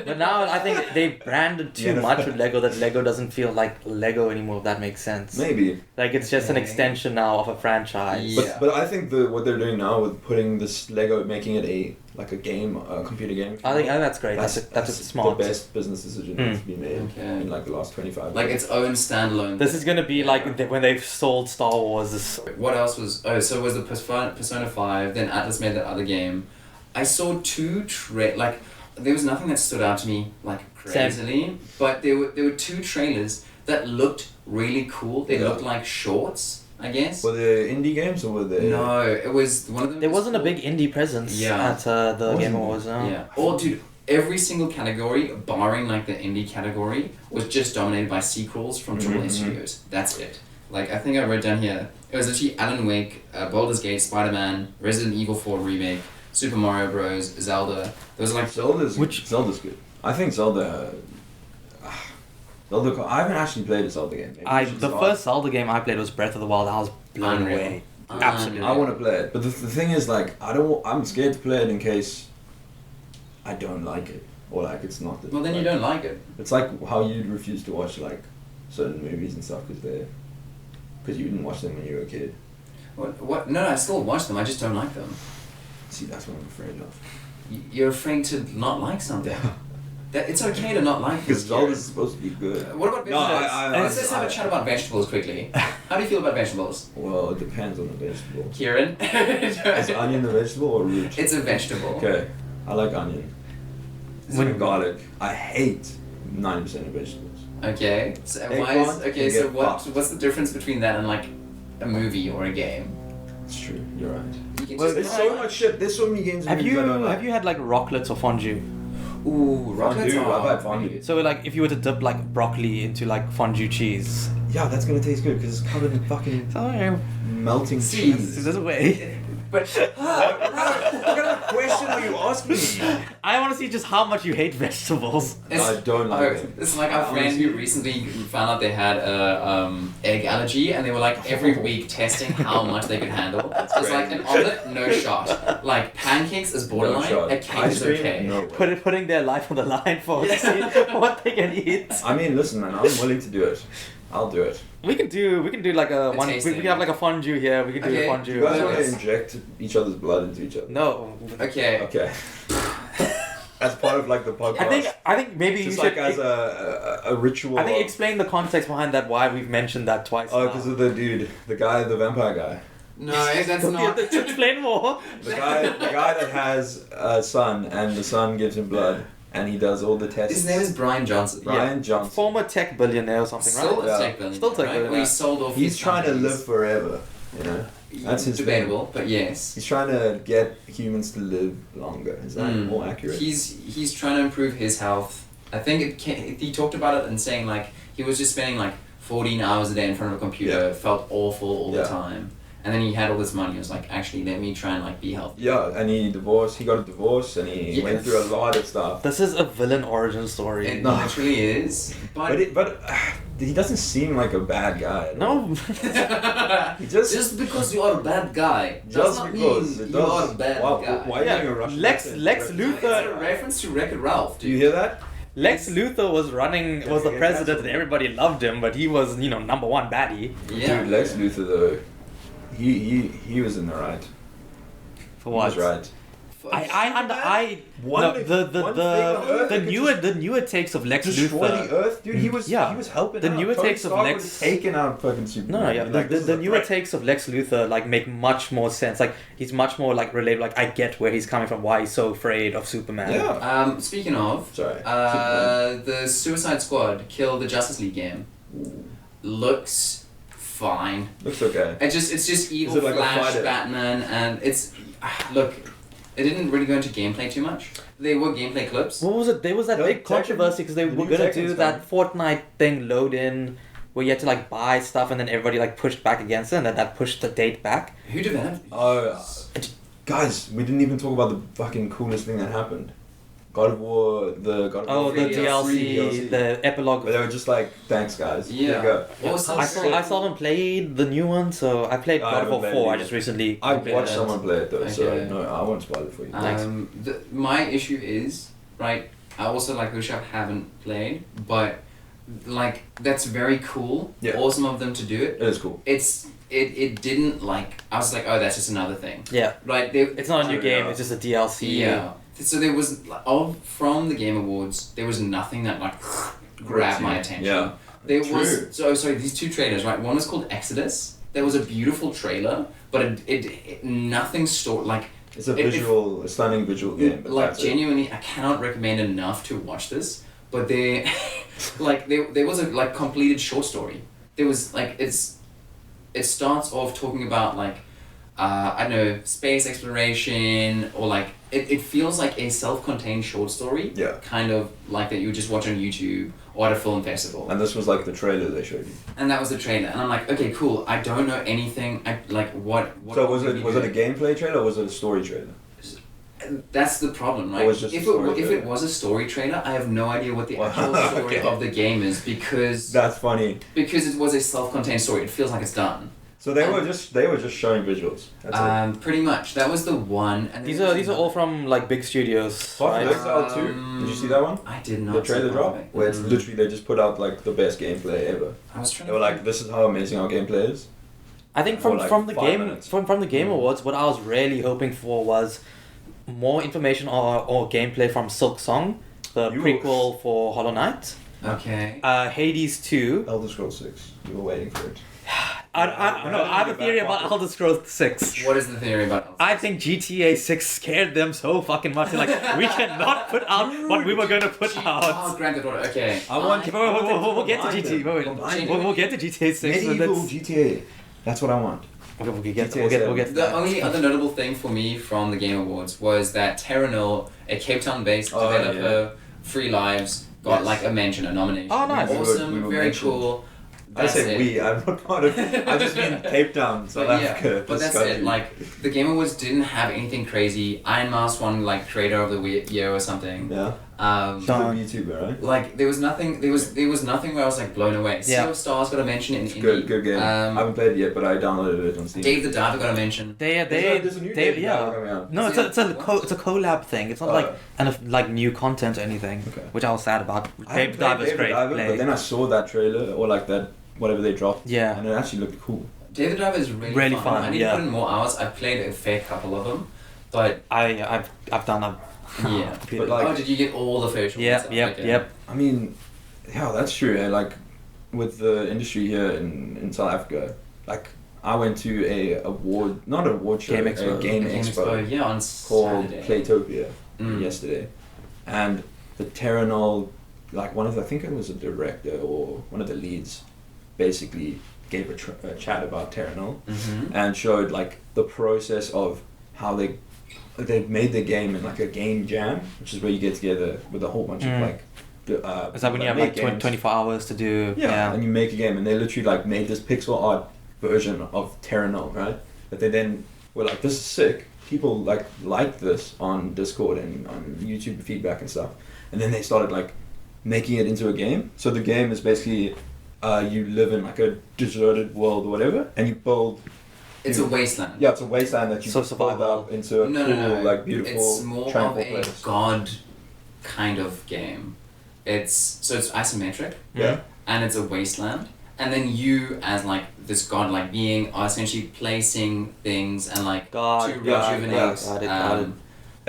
But now I think they branded too Yeah. much with Lego that Lego doesn't feel like Lego anymore. If that makes sense. Maybe. Like it's just an Okay. extension now of a franchise. Yeah. But I think what they're doing now with putting this Lego, making it a game, a computer game. I think that's great. That's smart. The best business decision that's been made Okay. in like the last 25 Like years. its own standalone. This is gonna be like when they've sold Star Wars. This What else was? Oh, so it was the Persona 5. Then Atlas made that other game. I saw two like there was nothing that stood out to me like crazily, but there were two trailers that looked really cool. They Yeah. looked like shorts, I guess. Were they indie games or were they? No, it was one of them. there was wasn't a called- big indie presence Yeah. at the Wasn't Game there? Awards. No. Yeah. Oh, dude, every single category, barring like the indie category, was just dominated by sequels from AAA Mhm. studios. That's it. Like, I think I wrote down here, it was actually Alan Wake, Baldur's Gate, Spider-Man, Resident Evil 4 Remake, Super Mario Bros, Zelda. Those are like... Zelda's Which- good. I think Zelda. Zelda. I haven't actually played a Zelda game. Maybe we should The start. first Zelda game I played was Breath of the Wild. I was blown Unreal. away. Unreal. Absolutely. I want to play it, but the thing is, like, I'm scared to play it in case I don't like it, or like it's not. Well, then you don't like it. It's like how you'd refuse to watch like certain movies and stuff because you didn't watch them when you were a kid. What? No, I still watch them, I just don't like them. See, that's what I'm afraid of. You're afraid to not like something. It's okay to not like them. Because Zelda's supposed to be good. What about No, vegetables? Let's have a chat about vegetables quickly. How do you feel about vegetables? Well, it depends on the vegetable. Kieran? Is onion a vegetable or root? It's a vegetable. Okay, I like onion. When- Garlic. I hate 90% of vegetables. Okay. So why Eggplant, is okay? you So get what? fucked. What's the difference between that and like a movie or a game? It's true. You're right. You can Well, just There's so much shit. There's so many games. and Have movies you I don't like. have you had like rocklets or fondue? Ooh, rockets Fondue, are I've had pretty fondue. good. So like if you were to dip like broccoli into like fondue cheese. Yeah, that's gonna taste good because it's covered in fucking So melting See, cheese. there's a way. But What kind of question are you asking me? I want to see just how much you hate vegetables. I don't like them. It's like our friend who recently found out they had a egg allergy, and they were like every week testing how much they could handle. It's like an omelet, no shot. Like pancakes is borderline. shot. A cake Ice is cream? okay. No way. Putting their life on the line for to see what they can eat. I mean, listen, man. I'm willing to do it. I'll do it. We can do like a one. We tasting. can have like a fondue here. We can do Okay. a You fondue. guys Yeah. want to inject each other's blood into each other? No. Okay. Okay. As part of like the podcast. I think maybe Just you like should. as a ritual. I think of- explain the context behind that. Why we've mentioned that twice. Oh, now. because of the dude, the vampire guy. No, that's not. Explain more. The guy that has a son, and the son gives him blood, and he does all the tests. His name is Brian Johnson. Brian Johnson. Former tech billionaire or something, Still right? a Yeah. tech billionaire, Still tech right? billionaire. Well, he sold off. He's his trying to companies. live forever, you know? That's his debatable, but yes. He's trying to get humans to live longer. Is that more accurate? He's trying to improve his health. I think he talked about it and saying like he was just spending like 14 hours a day in front of a computer, Yeah. felt awful all the Yeah. time, and then he had all this money. He was like, actually, let me try and like be healthy. Yeah, and he got a divorce, and he went Yes. through a lot of stuff. This is a villain origin story. It No. literally is, but He doesn't seem like a bad guy. at all. No. He just because you are a bad guy does just not because mean it you are a does. bad Wow, guy. why are you doing a Russian Lex accent? It's a reference to Wreck-It Ralph, Do you dude. hear that? Lex Luthor was the president, and everybody loved him, but he was number one baddie. Yeah. Dude, Lex Luthor though, he was in the right. For what? He was right. The newer takes of Lex destroy Luthor. the Earth, dude. He was helping. The out. newer Tony takes of Stark Lex was taking out fucking Superman. No, yeah. Like, The newer takes of Lex Luthor like make much more sense. Like he's much more like relatable. Like I get where he's coming from. Why he's so afraid of Superman. Yeah. Speaking of, Sorry. the Suicide Squad Kill the Justice League game looks fine. Looks okay. It's just evil Is it like a Flash, fighter? Batman, and it's look. It didn't really go into gameplay too much. They were gameplay clips. What was it? There was that No, big controversy because they the were new gonna Tekken's do that Fortnite thing load in where you had to like buy stuff and then everybody like pushed back against it and then that pushed the date back. Who developed these? Guys, we didn't even talk about the fucking coolest thing that happened. God of War, the God of Oh, War the free DLC, the epilogue. But they were just like, thanks guys. Yeah. There you go. Also, I still haven't played the new one, so I played I God of War haven't 4. played I it. just recently. I completed watched it. someone play it though, so Okay. no, I won't spoil it for you. My issue is, right, I also like which I haven't played, but like that's very cool. Yeah. Awesome of them to do it. It is cool. It didn't like I was like, oh, that's just another thing. Yeah. Right. It's not a new Yeah. game. It's just a DLC. Yeah. So there was from the Game Awards, there was nothing that like grabbed my attention. Yeah. There True. was sorry, these two trailers, right? One was called Exodus. There was a beautiful trailer, but it nothing like. It's a stunning visual game. But Like that's genuinely, I cannot recommend enough to watch this. But there was a like completed short story. There was like it starts off talking about like I don't know, space exploration or like it feels like a self-contained short story. Yeah. Kind of like that you would just watch on YouTube or at a film festival. And this was like the trailer they showed you. And that was the trailer, and I'm like, okay, cool. I don't know anything. I like what. So was it a gameplay trailer or was it a story trailer? That's the problem, right? Or was it just if a story if it trailer? was a story trailer, I have no idea what the Wow, actual story okay. of the game is because That's funny. it was a self-contained story. It feels like it's done. So they were just showing visuals. That's it. Pretty much. That was the one. And These are all from like big studios. Path Right? of Exile 2. Did you see that one? I did not. The trailer see drop? that. Where it's literally they just put out like the best gameplay ever. I was trying. They were like, this is how amazing our gameplay is. I think For, from like, from the 5 game minutes. from the Game Awards, what I was really hoping for was more information or gameplay from Silk Song, the You- prequel for Hollow Knight. Okay. Hades 2. Elder Scrolls 6. You were waiting for it. I have a theory about Elder Scrolls 6. What is the theory about? I think GTA 6 scared them so fucking much. They're like, we cannot put out what we were going to put Oh, out. Grand Theft Auto. Okay. I want- We'll get to GTA. We'll get to GTA 6. So Medieval let's, GTA. That's what I want. we'll get to The that. only other notable thing for me from the Game Awards was that Terranil, a Cape Town-based Oh, developer, Free Lives, got Yes. like a mention, a nomination. Oh, nice. Awesome, We were very mentioned. cool. I That's said it. we. I'm not part of. I just mean Cape Town, South But yeah, Africa. but this that's country. it. Like the Game Awards didn't have anything crazy. Iron Mouse won like Creator of the Year or something. Yeah. Um, She's a YouTuber, right? like there was nothing. There was nothing where I was like blown away. Sea Yeah. of Stars got a mention in indie. Good game. I haven't played it yet, but I downloaded it on Steam. Dave the Diver got a mention. There's a new Dave the Diver coming out. No, it's a collab thing. It's not like like new content or anything, Okay. which I was sad about. I Dave haven't the played Diver's Dave the great. Diver, play. but then I saw that trailer or like that whatever they dropped. Yeah. And it actually looked cool. Dave the Diver is really fun. I need to put in more hours. I've played a fair couple of them, but I've done a yeah. But like, Oh, did you get all the facial? Yep. Yep. I mean, yeah, that's true. Eh? Like, with the industry here in South Africa, like I went to not an award show, Game a Expo. game expo Yeah, on called Saturday. Playtopia Mm. yesterday, and the Terranol, like I think it was a director or one of the leads, basically gave a chat about Terranol Mm-hmm. and showed like the process of how they've made the game in like a game jam, which is where you get together with a whole bunch of like. Is that when you have like 24 hours to do? Yeah, and you make a game, and they literally like made this pixel art version of Terranol, right? That they then were like, this is sick. People like this on Discord and on YouTube feedback and stuff, and then they started like making it into a game. So the game is basically you live in like a deserted world or whatever, and you build. It's a wasteland. Yeah, it's a wasteland that you So build survival. up into a cool, like beautiful, It's more of tranquil a place. god kind of game. It's isometric. Yeah. And it's a wasteland. And then you, as like this godlike being, are essentially placing things and like God, to yeah, rejuvenate. got it.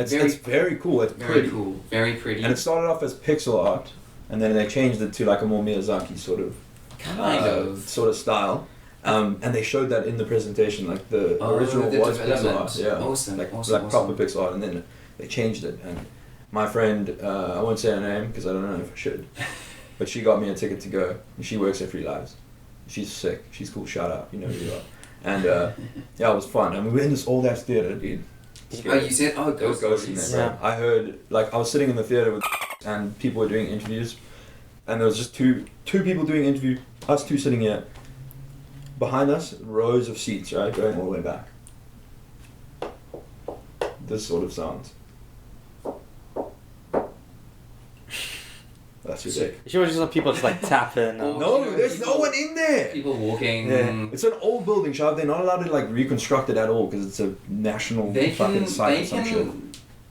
It's very cool. It's very pretty. cool. Very pretty. And it started off as pixel art, and then they changed it to like a more Miyazaki sort of style. And they showed that in the presentation, like the original was pixel art. Yeah. Awesome. Like awesome. proper pixel art, and then they changed it. And my friend, I won't say her name because I don't know if I should, but she got me a ticket to go. And she works at Free Lives. She's sick. She's cool. Shout out. You know who you are. And yeah, it was fun. I mean, we were in this old ass theater, dude. Oh, you said It was ghosty, man. I heard, like, I was sitting in the theater with and people were doing interviews, and there was just two people doing interview. Us two sitting here. Behind us, rows of seats, right, going all the way back. This sort of sounds. That's sick. You sure just people just like tapping? No, there's no one in there. People walking. Yeah. It's an old building, Shav. They're not allowed to like reconstruct it at all because it's a national fucking site or some shit.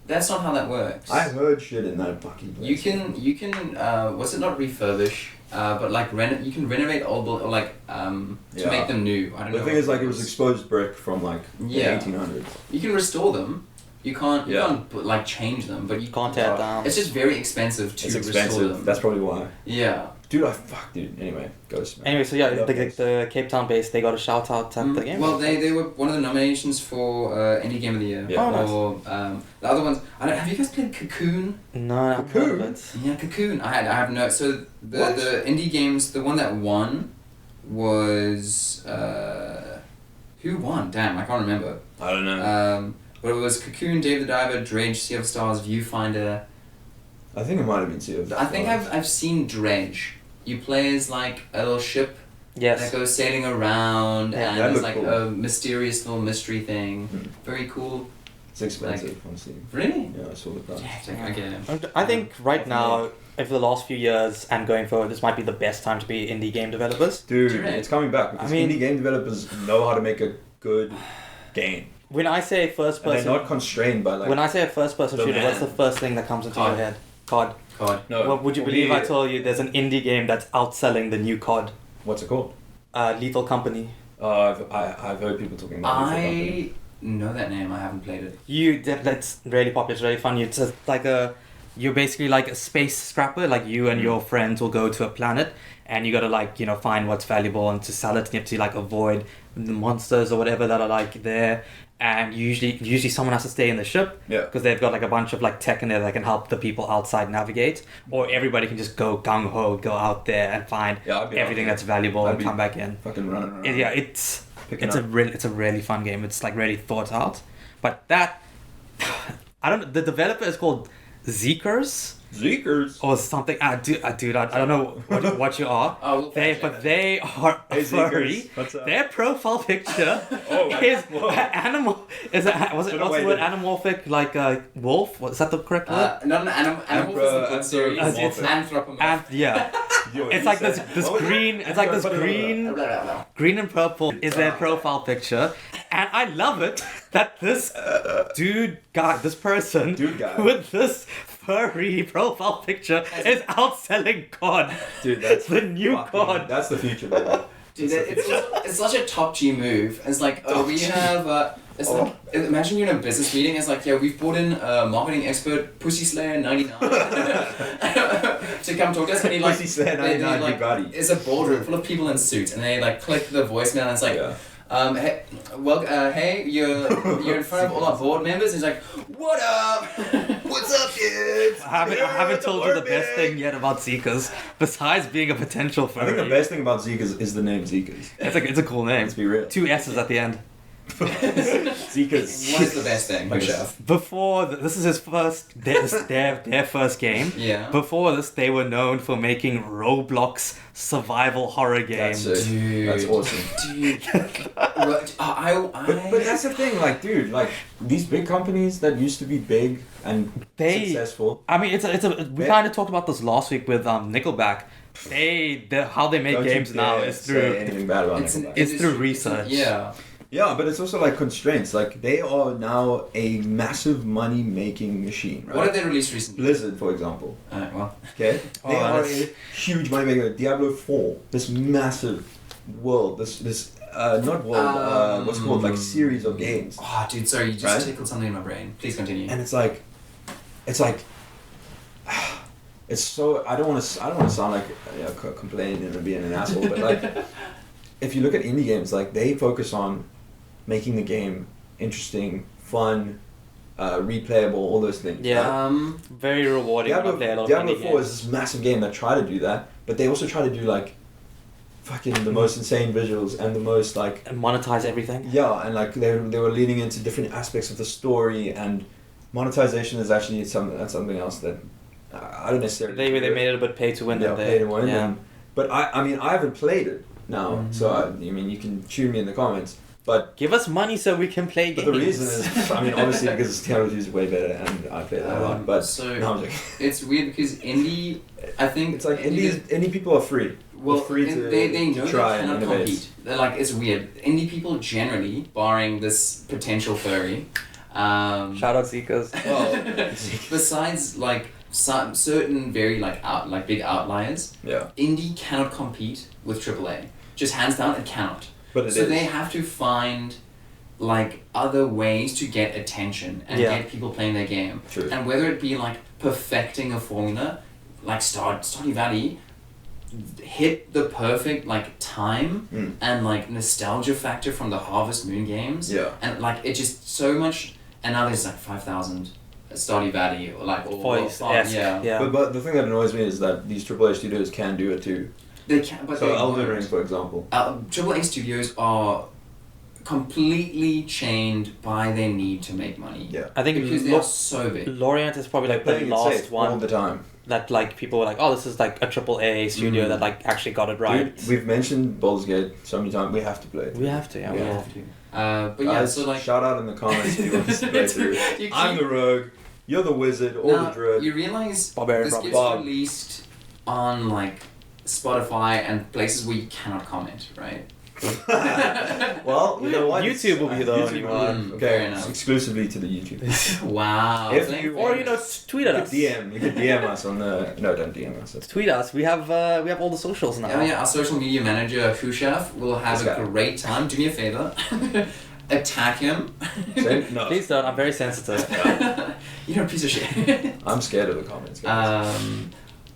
That's not how that works. I heard shit in that fucking place. You can was it not refurbish? But like you can renovate old or like to make them new. I don't know. The thing is, like, it was exposed brick from like the 1800s. You can restore them. You can't like change them, but you can't tear it down. It's just very expensive to restore them. That's probably why. Yeah. Dude. Anyway, Ghost, man. Anyway, so yeah, the Cape Town base, they got a shout out at the game. Well, they were one of the nominations for Indie Game of the Year. Yeah. Oh, nice. Or the other ones. Have you guys played Cocoon? No, Cocoon? Yeah, Cocoon. I have no. So the indie games, the one that won was who won? Damn, I can't remember. I don't know. But it was Cocoon, Dave the Diver, Dredge, Sea of Stars, Viewfinder. I think it might have been Sea of Stars. I think I've seen Dredge. You play as like a little ship that goes sailing around, and it's like a mysterious little mystery thing. Very cool. It's expensive on Steam. Really? Yeah, I saw the price. Okay. I think right now, over the last few years and going forward, this might be the best time to be indie game developers. Dude, it's coming back because indie game developers know how to make a good game. When I say first person, and they're not constrained by like. When I say a first person shooter, what's the first thing that comes into your head? COD. No. Well, would you believe I told you there's an indie game that's outselling the new COD? What's it called? Lethal Company. I've heard people talking about Lethal Company. Know that name. I haven't played it. That's really popular. It's really fun. It's like you're basically like a space scrapper. Like you and your friends will go to a planet, and you gotta find what's valuable and to sell it. And you have to like avoid the monsters or whatever that are like there. And usually someone has to stay in the ship because they've got like a bunch of like tech in there that can help the people outside navigate, or everybody can just go gung ho, go out there and find everything that's valuable and come back in. Fucking running around. It's a really fun game. It's like really thought out. But that I don't know. The developer is called Zeekers or something. Dude, I don't know what you are. They are a furry. Their profile picture is animal. What's the word? Anamorphic, like a wolf. Was that the correct word? Not an animal. It's anthropomorphic. Yeah. It's like this green. It's like this green and purple is their profile picture, and I love it that this this person with this furry profile picture is outselling COD. Dude, that's the new COD. That's the future, baby. Dude, it's such a top G move. It's like, we have. Like, imagine you're in a business meeting. It's like, we've brought in marketing expert Pussy Slayer 99 to come talk to us. And he Pussy Slayer 99 Bugatti. It's a boardroom full of people in suits, and they like click the voicemail, and it's like. Hey, you're in front of all our board members. He's like, what up? What's up, kids? I haven't told you the best thing yet about Zeekers, besides being a potential furry. I think the best thing about Zeekers is the name Zeekers. It's a cool name. Let's be real. 2 S's at the end. Zeekers. What is the best thing? Before this is his first their first game. Yeah. Before this, they were known for making Roblox survival horror games. That's awesome. Dude. But that's the thing, like, dude, like these big companies that used to be big and successful. I mean, we kind of talked about this last week with Nickelback. How they make games now is through anything bad about Nickelback. It's through research. Yeah, but it's also like constraints. Like they are now a massive money-making machine. Right? What did they release recently? Blizzard, for example. Okay. They are a huge money maker. Diablo 4, this massive world, this not world. What's it called, like series of games. Oh, dude, sorry, you just Right? tickled something in my brain. Please continue. And it's like, it's so. I don't want to sound like complaining and being an asshole, but like, if you look at indie games, like they focus on making the game interesting, fun, replayable, all those things. Yeah. Very rewarding when I play a lot of Diablo indie 4 games. is this massive game that try to do that, but they also try to do like fucking the most insane visuals and the most like And monetize everything. yeah, and like they were leaning into different aspects of the story, and monetization is actually something else that I don't necessarily. They made it a bit pay to win. Yeah, pay to win. Yeah. But I mean I haven't played it now, so I mean you can shoot me in the comments. But Give us money so we can play games. the reason is, I mean, obviously because Diablo 2 is way better, and I play that a lot. But so no, I'm joking. it's weird because indie, I think It's like indie people are free. Well, They're free to they know try they and cannot innovate. compete. They're like, it's weird. Indie people generally, barring this potential furry, Shout out Zekas. Well, besides like some certain very like big outliers, yeah, indie cannot compete with AAA. Just hands down, it cannot. but it So is. they have to find like other ways to get attention and Yeah. get people playing their game. True. And whether it be like perfecting a formula, like Stardew Valley hit the perfect like time and like nostalgia factor from the Harvest Moon games. Yeah. And like it just so much, and now there's like 5,000 Stardew Valley or like Voice-esque. Yeah. But the thing that annoys me is that these AAA studios can do it too. They can, but So they Elden won't. Ring, for example. AAA studios are completely chained by their need to make money. Yeah. I think Because they are so big. Lorient is probably like the Playing it last safe all one the time. that like people were like, oh, this is like a AAA studio that like actually got it right. Dude, we've mentioned Baldur's Gate so many times. We have to play it. We have to, yeah. Yeah. We have to. But yeah, Guys, so like shout out in the comments if you want us to play through. You I'm keep- the rogue. You're the wizard or now, the druid. you realize Barbarian this Rob. gets Bob. released on like Spotify and places where you cannot comment, right? Well, you know what? YouTube will be the only one. fair Okay, enough. exclusively to the YouTube. Wow. If thank you- Or you. tweet at us. You could DM us on the. No, don't DM us. Tweet us. We have all the socials now. Oh yeah, our social media manager Hushaf will have This a guy. great time. Do me a favor. Attack him. No. Please don't. I'm very sensitive. You're a piece of shit. I'm scared of the comments, guys.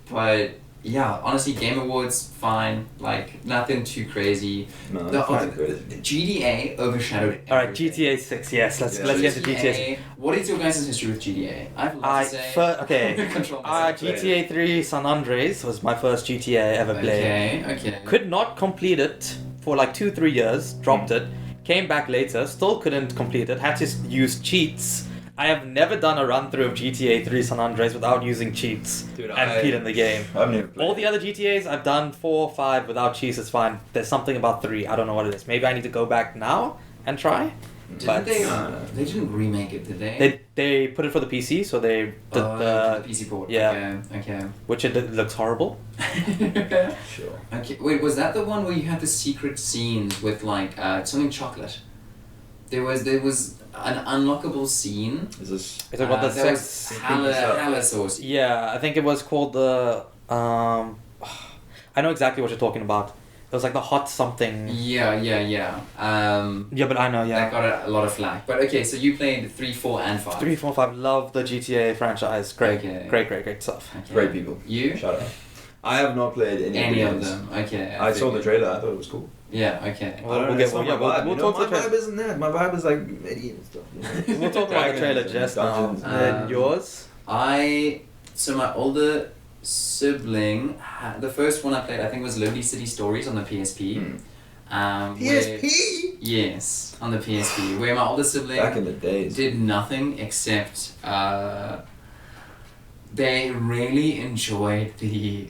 But yeah, honestly, Game Awards fine. Like nothing too crazy. No, The, that's crazy. GTA overshadowed. All right, everything. GTA 6. Yes, let's Yeah. get into GTA. What is your guys' history with GTA? I have a lot to say. Okay. Control myself. GTA 3 San Andreas was my first GTA I ever played. Okay. Could not complete it for like 2-3 years. Dropped it. Came back later. Still couldn't complete it. Had to use cheats. I have never done a run through of GTA 3 San Andreas without using cheats Dude, and beating the game. I've never played. All the other GTAs I've done 4 or 5 without cheats. It's fine. There's something about 3. I don't know what it is. Maybe I need to go back now and try. Didn't they? No. They didn't remake it, did they? They put it for the PC, so they did the PC port. yeah. Okay. which it looks horrible. Okay. Sure. Okay. Wait, was that the one where you had the secret scenes with like something chocolate? There was an unlockable scene. Is this? Is it what the that was sex? hella saucy. Yeah, I think it was called the. I know exactly what you're talking about. It was like the hot something. Yeah. Yeah, but I know. That Yeah. got a lot of flack. But okay, so you played 3, 4, and 5. 3, 4, 5. Love the GTA franchise. Great, Okay. great stuff. Okay. Great people. You? Shout out. I have not played any Any of games. them? Okay. I saw the figured. trailer. I thought it was cool. Yeah. Okay. Well, I don't we'll know, get- it's not yeah, my we'll- vibe. we'll You know, talk to my the vibe isn't that. My vibe is like medieval stuff. You know? We'll talk about the trailer Dragons just and now. dungeons. And yours? So my older sibling, the first one I played, I think, was Lonely City Stories on the PSP. Where- yes, on the PSP, where my older sibling Back in the days. did nothing except they really enjoyed the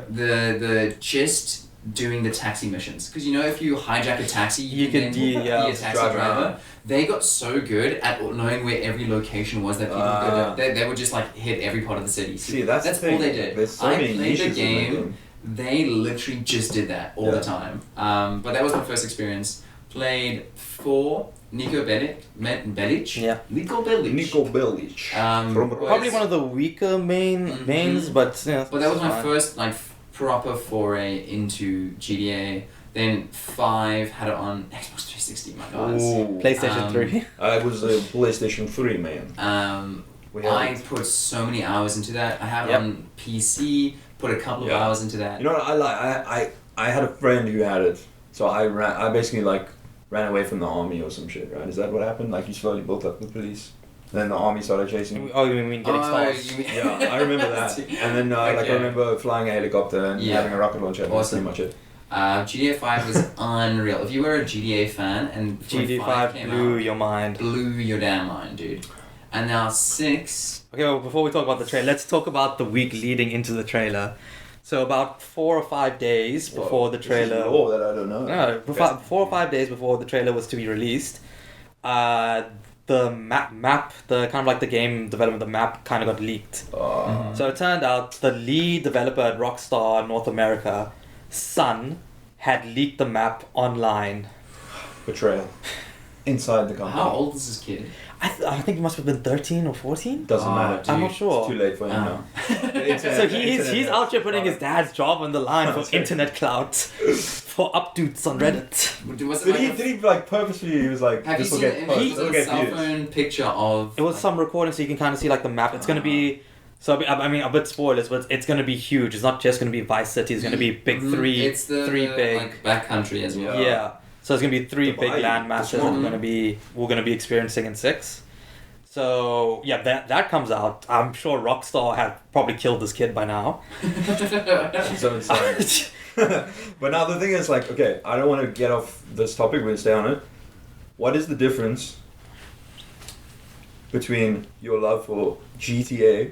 the just doing the taxi missions, because you know, if you hijack a taxi You can can then be a taxi drive driver. around. They got so good at knowing where every location was that people could. They would just like hit every part of the city. See, that's the all thing. they did. There's so I many played the niches in that game. They literally just did that all the Yeah. time. But that was my first experience. Played 4, Nico Bellic. Yeah. Nico Bellic. Nico Bellic. Probably one of the weaker mains, but yeah. But that was my fine. first like proper foray into GTA. Then 5 had it on Xbox 360. My guys. Ooh. PlayStation 3. I was a PlayStation 3 man. I put so many hours into that. I have it on PC. Put a couple of hours into that. You know what I like? I had a friend who had it, so I basically like ran away from the army or some shit, right? Is that what happened? Like you slowly built up the police, then the army started chasing you. Oh, you mean getting stars? Yeah, I remember that. And then like I remember flying a helicopter and having a rocket launcher. That's pretty much it. GTA 5 was unreal. If you were a GTA fan and GTA 5 blew your mind. Blew your damn mind, dude. And now 6. Okay, well, before we talk about the trailer, let's talk about the week leading into the trailer. So about 4 or 5 days before the trailer. This is that I don't know. No, 4 or 5 days before the trailer was to be released, the map, the kind of like the game development, the map kind of got leaked. So it turned out the lead developer at Rockstar North America, son, had leaked the map online. Betrayal. Inside the company. How old is this kid? I think he must have been 13 or 14. Doesn't matter. I'm not sure. It's too late for him now. So he's out here putting his dad's job on the line for internet clout, for updates on Reddit. Did he like purposely? He was like, have you this will seen get the posts. This will get cell views. phone picture of? It was some recording, so you can kind of see like the map. It's gonna be. So I mean, a bit spoilers, but it's gonna be huge. It's not just gonna be Vice City. It's gonna be big three. It's the big like backcountry as well. Yeah. So it's gonna be 3 big Dubai, land masses that we're gonna be experiencing in 6. So yeah, that comes out. I'm sure Rockstar had probably killed this kid by now. So insane. But now the thing is like, okay, I don't want to get off this topic. We'll stay on it. What is the difference between your love for GTA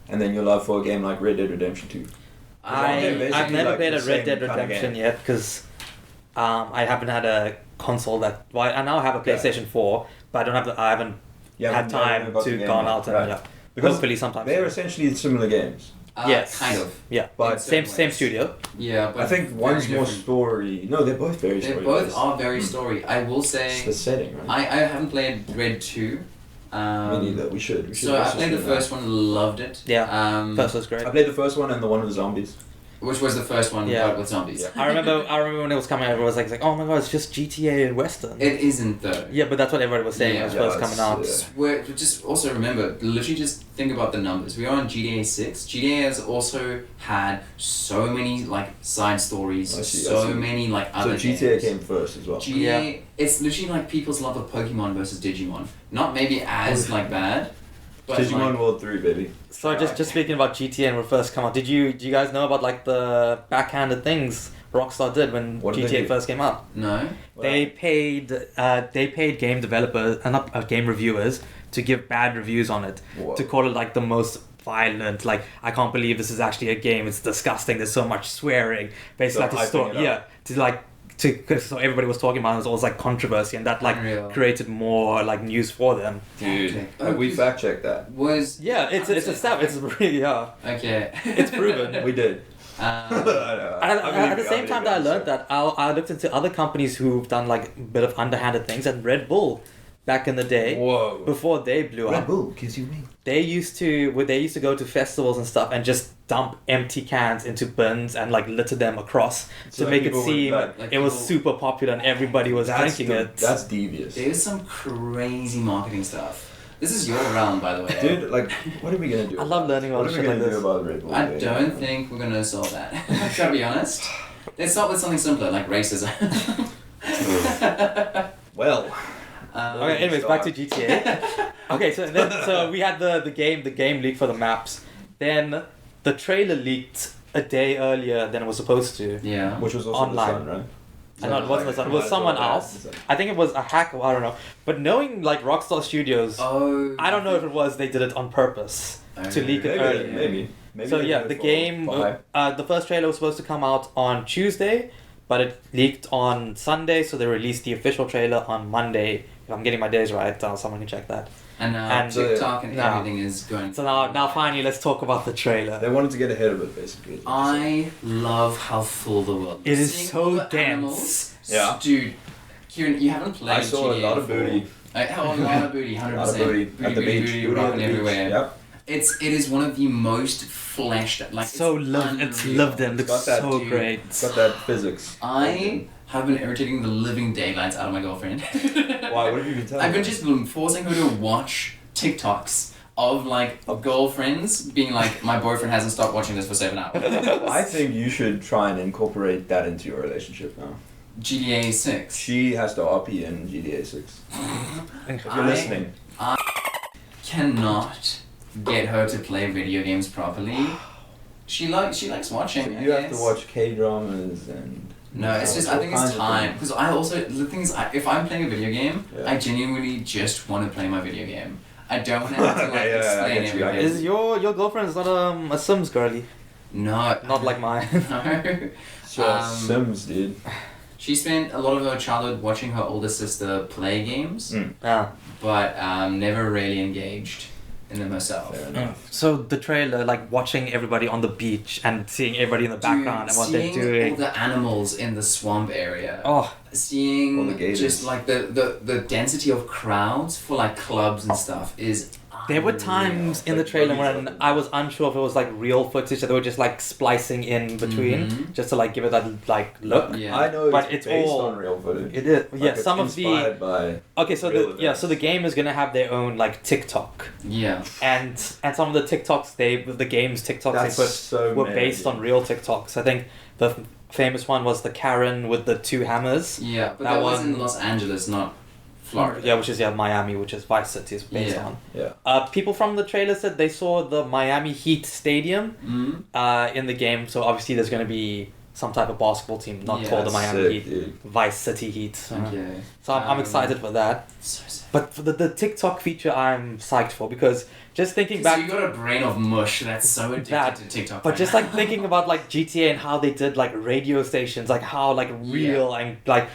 and then your love for a game like Red Dead Redemption 2? I've never like played the a Red Dead same kind of Redemption game. yet because I haven't had a console that. Well, I now have a PlayStation 4, but I haven't had time to gone out and Because hopefully sometime. they're essentially similar games. Yes. Kind of. Yeah. But same studio. Yeah, but I think one's more story. No, they're both very story. They both are very story. I will say. It's the setting, right? I haven't played Red 2. Me neither. We should. So I played the first one, loved it. Yeah. First was great. I played the first one and the one with the zombies. Which was the first one, but with zombies. Yeah. I remember when it was coming out, everyone was like, oh my god, it's just GTA and Western. It isn't though. Yeah, but that's what everybody was saying when it was first coming out. Just also remember, literally just think about the numbers. We are on GTA 6. GTA has also had so many like side stories, so many like other games. So GTA came first as well. GTA, it's literally like people's love of Pokemon versus Digimon. Not maybe as like bad. But Digimon like, World 3, baby. So just speaking about GTA and when it first come out, do you guys know about like the backhanded things Rockstar did when GTA first came out? No. They paid game developers and not game reviewers to give bad reviews on it. Whoa. To call it like the most violent, like I can't believe this is actually a game, it's disgusting, there's so much swearing, basically So like the story, so everybody was talking about it, was always like controversy, and that like created more like news for them. Dude, we fact checked that. It's really Okay. it's proven. We did. At the same time that I learned that, I looked into other companies who've done like a bit of underhanded things, and Red Bull back in the day, before they blew up, Red Bull gives you wings. they used to go to festivals and stuff and just dump empty cans into bins and like litter them across to make it seem it was super popular and everybody was drinking it. That's devious. There's some crazy marketing stuff. This is your realm, by the way. Dude, like, what are we gonna do? I love learning about shit like this. About Red Bull? I don't think we're gonna solve that. Gotta be honest. Let's start with something simpler, like racism. Well. Okay, anyways, back to GTA. Okay, so we had the game leak for the maps. Then the trailer leaked a day earlier than it was supposed to. Yeah. Which was also online. the Sun, right? No, it wasn't the Sun. It was someone else. I think it was a hack. I don't know. But knowing like Rockstar Studios, I don't know if it was they did it on purpose to leak it early. Maybe. So yeah, the game. The first trailer was supposed to come out on Tuesday, but it leaked on Sunday. So they released the official trailer on Monday. If I'm getting my days right, someone can check that. And now TikTok and everything is going. So now finally, let's talk about the trailer. They wanted to get ahead of it, basically. I love how full the world is. It is so dense. Yeah. Dude, Kieran, you haven't played. I saw a lot of booty. A lot of booty, 100%. A lot of booty at the beach. Booty rocking everywhere. Yep. It is one of the most fleshed, like it's lived in. Looks so great. It's got that physics. I have been irritating the living daylights out of my girlfriend. Why? What have you been telling I've been her? just forcing her to watch TikToks of like girlfriends being like, my boyfriend hasn't stopped watching this for 7 hours. I think you should try and incorporate that into your relationship now. GTA 6. She has to RP in GTA 6. If you're listening. I cannot get her to play video games properly. She likes watching. So I you have guess. to watch K-dramas and... No, it's just I think it's time because I also the thing is if I'm playing a video game, Yeah. I genuinely just want to play my video game. I don't want to have to like Okay, yeah, I explain get you, I everything. Is your girlfriend's not a Sims girly? No, Not like mine. No. Sure, Sims, dude. She spent a lot of her childhood watching her older sister play games, Yeah. but never really engaged in them herself. Fair enough. So the trailer, like watching everybody on the beach and seeing everybody in the background and what they're Seeing doing. all the animals in the swamp area. Oh, All Seeing the gators. just like the density of crowds for like clubs and stuff is there were unreal. times in the Like, trailer what are you when talking I was unsure if it was like real footage that they were just like splicing in between Mhm. just to like give it that like look. Yeah. I know But it's it's based all- on real footage. It is. Like, Yeah, it's some of the inspired by... okay. So real the so the events. game is gonna have their own like TikTok, Yeah. and some of the TikToks the game's TikToks That's they put so were many. based on real TikToks. I think the famous one was the Karen with the 2 hammers. Yeah, but That that was in one- Los Angeles, not Florida. Yeah, which is Miami, which is Vice City is based Yeah. on. Yeah. People from the trailer said they saw the Miami Heat stadium Mm. in the game, so obviously there's going to be some type of basketball team, not Yeah, called the That's Miami sick, Heat, dude. Vice City Heat. Okay. So I'm excited for that. So sick. But for the TikTok feature, I'm psyched for because just thinking So back. you got a brain of mush that's so addicted That- to TikTok. But right just now. like thinking about like GTA and how they did like radio stations, like how like real and like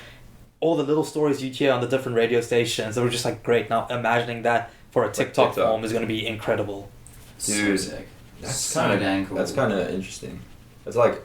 all the little stories you hear on the different radio stations, they were just like great. Now imagining that for a TikTok TikTok. form is going to be incredible. so Dude, sick. That's So kind dang of cool. That's kind of interesting. It's like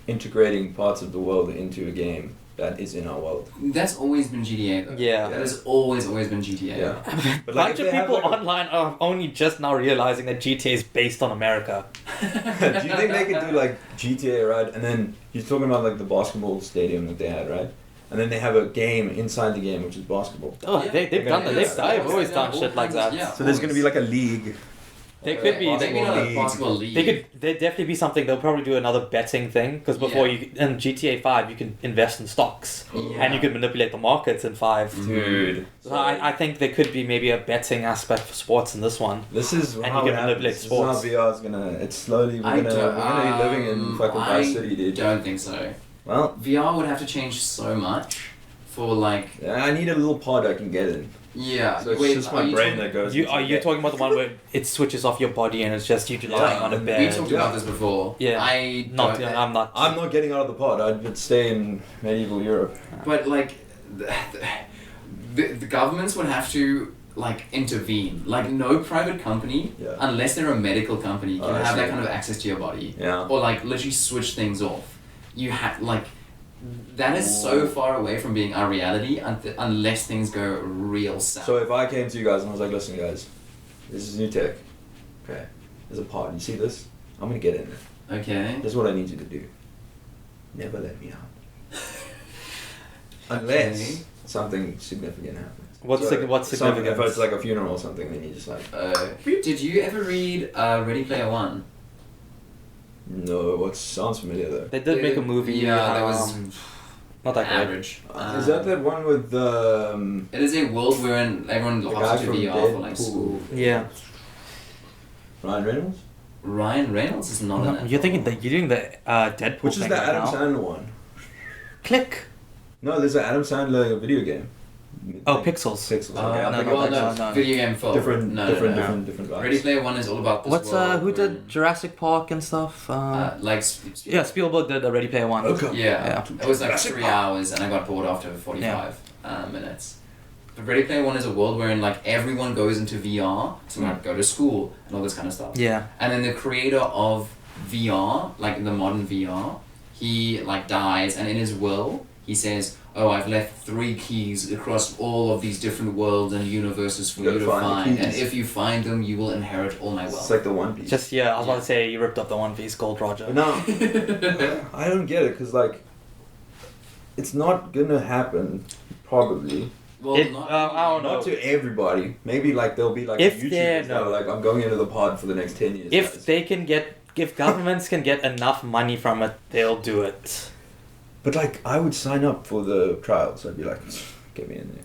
integrating parts of the world into a game that is in our world. That's always been GTA though. Yeah. That has always been GTA. Yeah. A But like, bunch if of they have, people like, online are only just now realizing that GTA is based on America. Do you think they could do like GTA, right? And then you're talking about like the basketball stadium that they had, right? And then they have a game inside the game, which is basketball. Oh, Yeah. they've They're done gonna that. do that. They've always done All shit like kinds of- that. yeah. So there's going to be like a league. They could be. Maybe Basketball not a league. basketball league. They could. There'd definitely be something. They'll probably do another betting thing because before Yeah. you in GTA 5 you can invest in stocks Yeah. and you can manipulate the markets in 5. Dude. So I think there could be maybe a betting aspect for sports in this one. This is And how you it can manipulate happens. This is how sports. VR is gonna. It's slowly. I We're gonna be living in fucking Vice City, dude. don't think so. Well, VR would have to change so much for like yeah, I need a little pod I can get in. yeah. So it's wait, just are my you brain talking- that goes. You into are the you game. talking about the one where it switches off your body and it's just you lying on a and bed? We talked Yeah. about this before. Yeah. I Not. don't- I'm not. I'm not getting out of the pod. I'd stay in medieval Europe. But like, the governments would have to like intervene. Like no private company, Yeah. unless they're a medical company, can Oh, I have that see. kind of access to your body. Yeah. Or like literally switch things off. You have like. That is so Ooh. far away from being our reality unless things go real south. So if I came to you guys and I was like, listen, guys, this is new tech. Okay, there's a pod. You see this? I'm gonna get in there. Okay. This is what I need you to do. Never let me out. Unless Okay. something significant happens. What's If significant? it's like a funeral or something, then you just like, Did you ever read Ready Player One? no, what sounds familiar though. They did make a movie. Yeah, that was not that great. average. Is that that one with It is a world wherein everyone the hops guy into from VR for like Deadpool? school. Yeah. Ryan Reynolds? Ryan Reynolds is not in No, it. you're thinking that you're doing the Deadpool Which is thing the right Adam now. Sandler one? Click. No, there's an Adam Sandler video game. Oh, Pixels. Pixels. Oh, okay, I'm no, thinking no, of well, Pixels. no, no. video game film. Different, no, different, no, no. different vibes. Ready Player One is all about this What's world who wherein, did Jurassic Park and stuff? like Yeah, Spielberg did Ready Player One. Okay. Yeah, Yeah. it was like Jurassic 3 Park. hours, and I got bored after 45 minutes. But Ready Player One is a world wherein like everyone goes into VR to like go to school and all this kind of stuff. Yeah. And then the creator of VR, like the modern VR, he like dies, and in his will he says, "Oh, I've left 3 keys across all of these different worlds and universes for You you gotta to find the find, and keys." if you find them, you will inherit all my It's wealth." like the One Piece. Just I was about Yeah. to say you ripped up the One Piece Gold Roger. But no, I don't get it because like, it's not gonna happen, probably. Well, I don't know. Not to everybody. Maybe like there'll be like If YouTubers that are like, I'm going into the pod for the next 10 years. If guys. they can if governments can get enough money from it, they'll do it. But like, I would sign up for the trials. I'd be like, get me in there.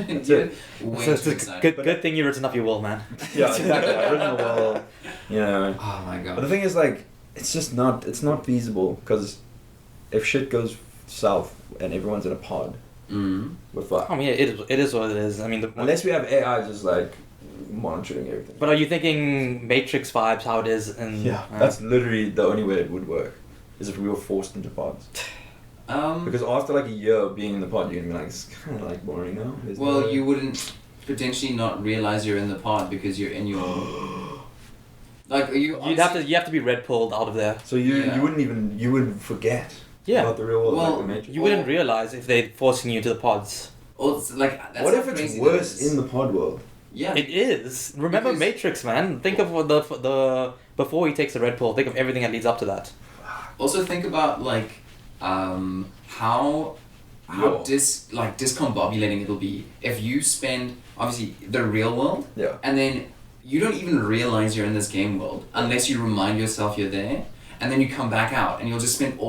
That's it. Way So it's too a excited. good thing you've written up your will, man. Yeah, exactly. I've written the well, you know. Oh my But the god. thing is, like, it's not feasible because if shit goes south and everyone's in a pod, we're fucked. I mean, it is what it is. I mean, Unless we have AI just like monitoring everything. But are you thinking Matrix vibes, how it is? That's literally the only way it would work, is if we were forced into pods. Because after like a year of being in the pod, you're gonna be like, it's kind of like boring now. Well, you wouldn't potentially not realize you're in the pod because you're in your. Like, you have to be red pilled out of there. So you wouldn't forget. Yeah. About the real world, Well, like the Matrix. You wouldn't realize if they're forcing you to the pods. Or it's like, that's What how if it's crazy worse that is. in the pod world? Yeah. It is. Remember Because- Matrix, man. Think of the before he takes the red pill. Think of everything that leads up to that. Also think about like how discombobulating it'll be if you spend obviously the real world and then you don't even realize you're in this game world unless you remind yourself you're there, and then you come back out and you'll just spend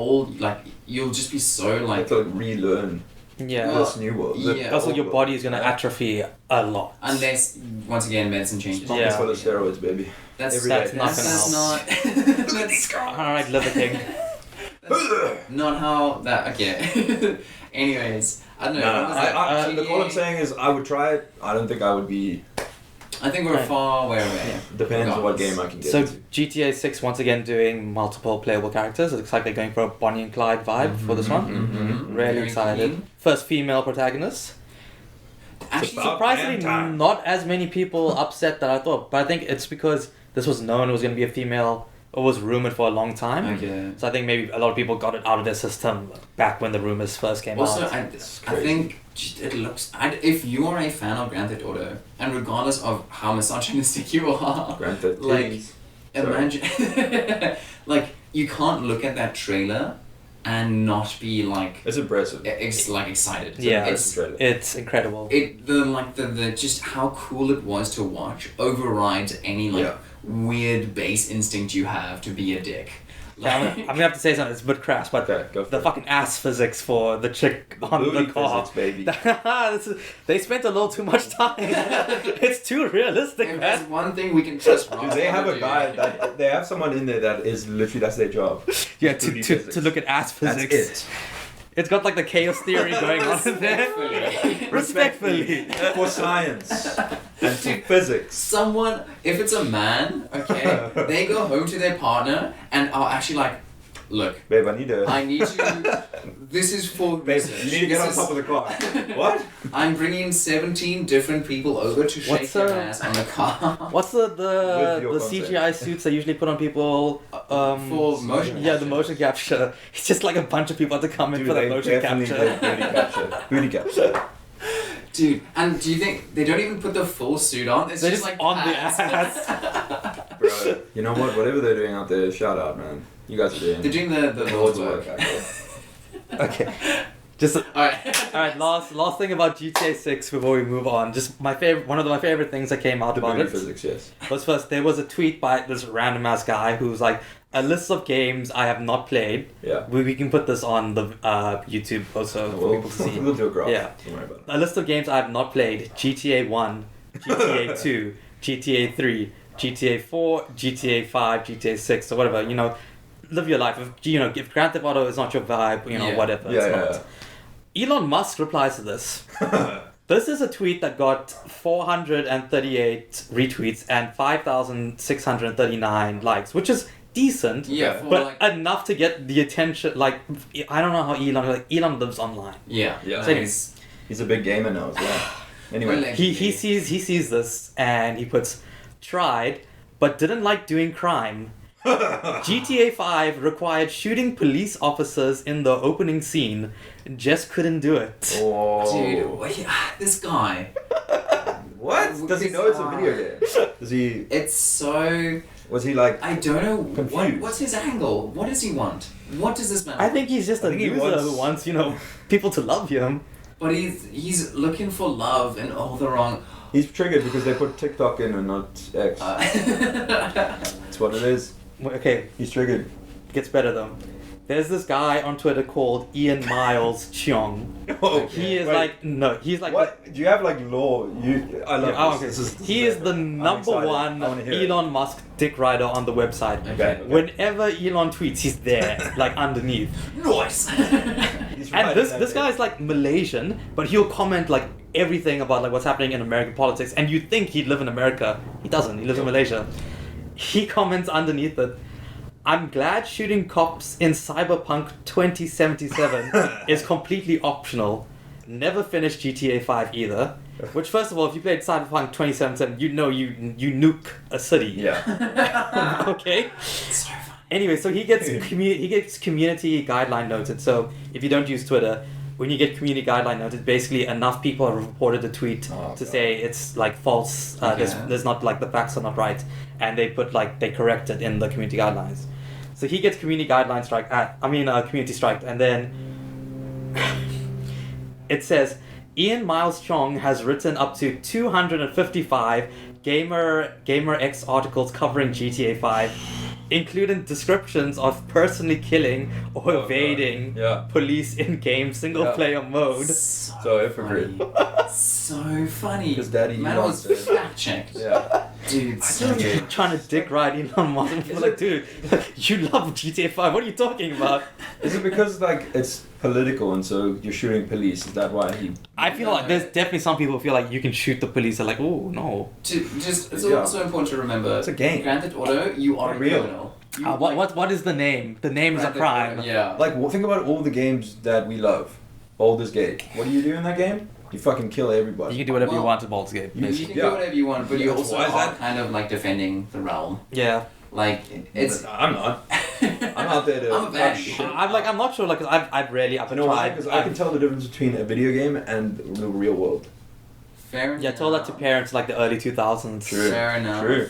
you'll just be so You like have to like relearn Yeah. this new world. yeah. Also, old your world. body is gonna atrophy a lot. unless once again medicine changes. Pump is full of steroids, baby. That's Every That's day. not gonna that's help. not that's All right, Liver King. not how that okay. Anyways, I don't know. No, what was that? look, all I'm GTA? saying is I would try it. I don't think I would be. I think we're Right. far way away. Yeah. Depends on what Regardless. game I can get So into. GTA 6 once again doing multiple playable characters. It looks like they're going for a Bonnie and Clyde vibe for this one. Mm-hmm. Really Very excited. keen. First female protagonist. Actually, About Surprisingly, damn time. not as many people upset that I thought. But I think it's because this was known it was going to be a female. It was rumored for a long time. okay. So I think maybe a lot of people got it out of their system back when the rumors first came Also, out. I think it looks. If you are a fan of Grand Theft Auto, and regardless of how misogynistic you are, Grand Theft like, Keys. imagine, like you can't look at that trailer and not be like, It's impressive. excited. Yeah. it's trailer. It's incredible. the just how cool it was to watch overrides any Yeah. weird base instinct you have to be a dick. Yeah, I'm gonna have to say something. It's a bit crass, but Okay, go for the it. fucking ass physics for the chick on Booty the car. physics, baby. They spent a little too much time. It's too realistic, If there's man. one thing we can trust Dude, they have a guy that they have someone in there that is literally that's their job. Yeah, Booty to physics. look at ass That's physics. it. It's got like the chaos theory going on in there. Respectfully. For science and for physics. Someone, if it's a man, okay, they go home to their partner and are actually like, look, Babe, I need to. I need to. This is for Babe, research. you need to get on This top of the car. What? I'm bringing 17 different people over to shake What's, their ass on the car. What's With the your consent. CGI suits they usually put on people? For motion Yeah, the capture. motion capture. It's just like a bunch of people have to come in Dude, for the they motion definitely capture. did booty capture. Booty capture. Dude, and do you think they don't even put the full suit on? It's They're just just like on the pants. ass. Bro, you know what? Whatever they're doing out there, shout out, man. You guys are doing. They're doing the Lord's Lord's work. work. Okay. Just Alright. alright. Last thing about GTA 6 before we move on. Just my favorite. One of my favorite things that came out The about booty it physics, yes. was first there was a tweet by this random ass guy who's like a list of games I have not played. Yeah. We can put this on the YouTube also for people to see. We'll do a graph. Yeah. Don't worry about it. A list of games I have not played: GTA 1, GTA 2, GTA 3, GTA 4, GTA 5, GTA 6, or whatever. You know, live your life. If Grand Theft Auto is not your vibe, Yeah. whatever. Yeah, it's not. Elon Musk replies to this. This is a tweet that got 438 retweets and 5,639 likes, which is decent. Yeah, for But like, enough to get the attention. Like, I don't know how Elon lives online. yeah. Yeah. Nice. He's a big gamer now as well. Anyway. Well, He sees this and he puts tried but didn't like doing crime. GTA 5 required shooting police officers in the opening scene, just couldn't do it. Oh. Dude, this guy. What? Does he know it's a video game? Does he? It's so. Was he like? I don't know. Confused. What's his angle? What does he want? What does this man I think he's just a loser who wants, people to love him. But he's looking for love in all the wrong... He's triggered because they put TikTok in and not X. That's what it is. Okay. He's triggered. Gets better though. There's this guy on Twitter called Ian Miles Cheong. Oh, he is he's like... What? Do you have like law? I love okay. this. He is the number one Elon Musk dick rider on the website. Okay. Whenever Elon tweets, he's there, like underneath. Nice! And this guy is like Malaysian, but he'll comment like everything about like what's happening in American politics, and you'd think he'd live in America. He doesn't. He lives in Malaysia. He comments underneath it, "I'm glad shooting cops in Cyberpunk 2077 is completely optional. Never finished GTA 5 either." Which, first of all, if you played Cyberpunk 2077, you know you nuke a city. Yeah. Okay. So funny. Anyway, so he gets community guideline noted. So if you don't use Twitter, when you get community guideline noted, basically enough people have reported the tweet to say it's like false. There's not like the facts are not right, and they put like they correct it in the community guidelines. So he gets community guideline strike community strike, and then it says Ian Miles Chong has written up to 255 GamerX articles covering GTA 5, including descriptions of personally killing or evading police in-game single-player mode. So hypocrite. So funny. Because Daddy man was fact-checked. Yeah. Dude, so good. Trying to dick ride Elon Musk. Like, dude, you love GTA 5. What are you talking about? Is it because like it's political and so you're shooting police? Is that why he? I feel like there's definitely some people who feel like you can shoot the police. They're like, oh no. It's also important to remember. It's a game. Grand Theft Auto, you are a criminal. What is the name? The name is a crime. Yeah. Like think about all the games that we love. Baldur's Gate. What do you do in that game? You fucking kill everybody. You can do whatever you want to Baldur's Gate. You can do whatever you want, but you also are kind of like defending the realm. Yeah. Like it's. I'm not. I'm out there to. I'm a bad shit. I'm not sure. Like, cause I've rarely. You know why? Because I can tell the difference between a video game and the real world. Fair enough. Yeah, I told that to parents like the early 2000s. True. Fair enough. True.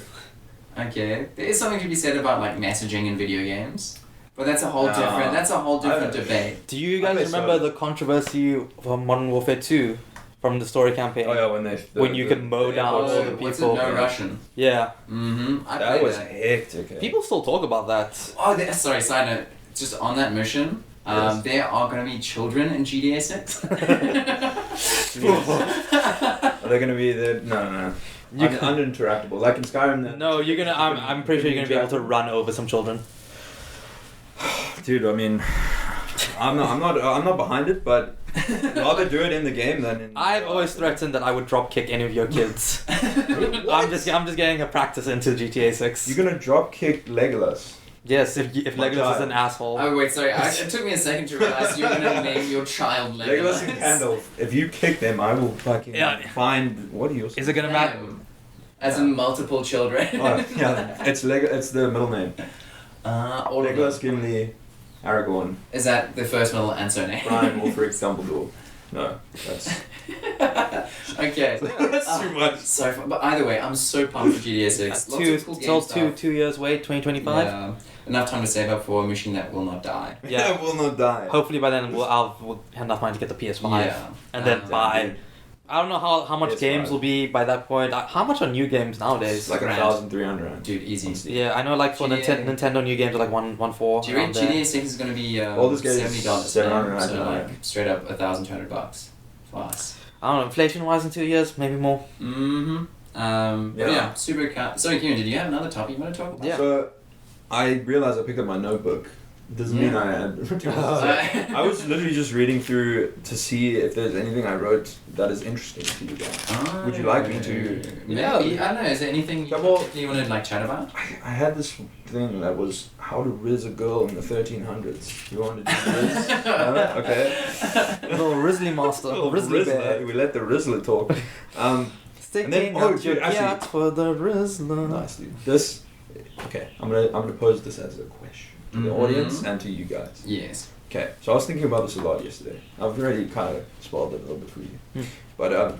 Okay, there is something to be said about like messaging in video games, but that's a whole different debate. Do you guys remember the controversy from Modern Warfare 2? From the story campaign. Oh yeah, when you can mow down all the people. What's it, no Russian? Yeah. Mm-hmm. That was hectic. People still talk about that. Oh, sorry. Side note. Just on that mission, there are going to be children in GTA 6. Are they going to be the no? Uninteractable, like in Skyrim. No, you're gonna. I'm pretty sure you're gonna be able to run over some children. Dude, I mean, I'm not behind it, but rather do it in the game than in. I've always threatened that I would drop kick any of your kids. I'm just getting a practice into GTA 6. You're gonna drop kick Legolas. Yes, if Legolas is an asshole. Oh wait, sorry. It took me a second to realize you were gonna name your child Legolas. Legolas and Gandalf. If you kick them, I will fucking find. What are you? Is it gonna matter? As in multiple children. Oh, yeah, it's It's the middle name. All Legolas, Gimli, Aragorn. Is that the first, middle, and surname? Brian, Wolfric, Dumbledore. No, that's. Okay. That's too much. So fun. But either way, I'm so pumped for GTA 6. Two years wait, 2025. Yeah. Enough time to save up for a machine that will not die. Yeah, it will not die. Hopefully by then we'll have enough money to get the PS5. Yeah. And then buy. I don't know how much PS5. games will be by that point. How much are new games nowadays? It's like $1,300. Dude, easy. Yeah, I know. Like for Nintendo new games are like 1.4. Do you reckon GTA 6 is gonna be this game is $70? $799. So like straight up $1,200 for us. I don't know. Inflation wise, in 2 years, maybe more. Mm-hmm. But yeah, super. Sorry, Kieran. Did you have another topic you want to talk about? Yeah. So, I realized I picked up my notebook. Doesn't mean I had. I was literally just reading through to see if there's anything I wrote that is interesting to you guys. Would you like me to? Maybe. I don't know. Is there anything you want to like chat about? I had this thing that was how to riz a girl in the 1300s. You want to do riz? Okay. Little Risley master. Little Risley Rizzler. bear. We let the Rizzler talk. Sticking out your cat for the Rizzler. Nice, dude. This. Okay, I'm gonna pose this as a question to the audience and to you guys. Yes. Okay, so I was thinking about this a lot yesterday. I've already kind of spoiled it a little bit for you. But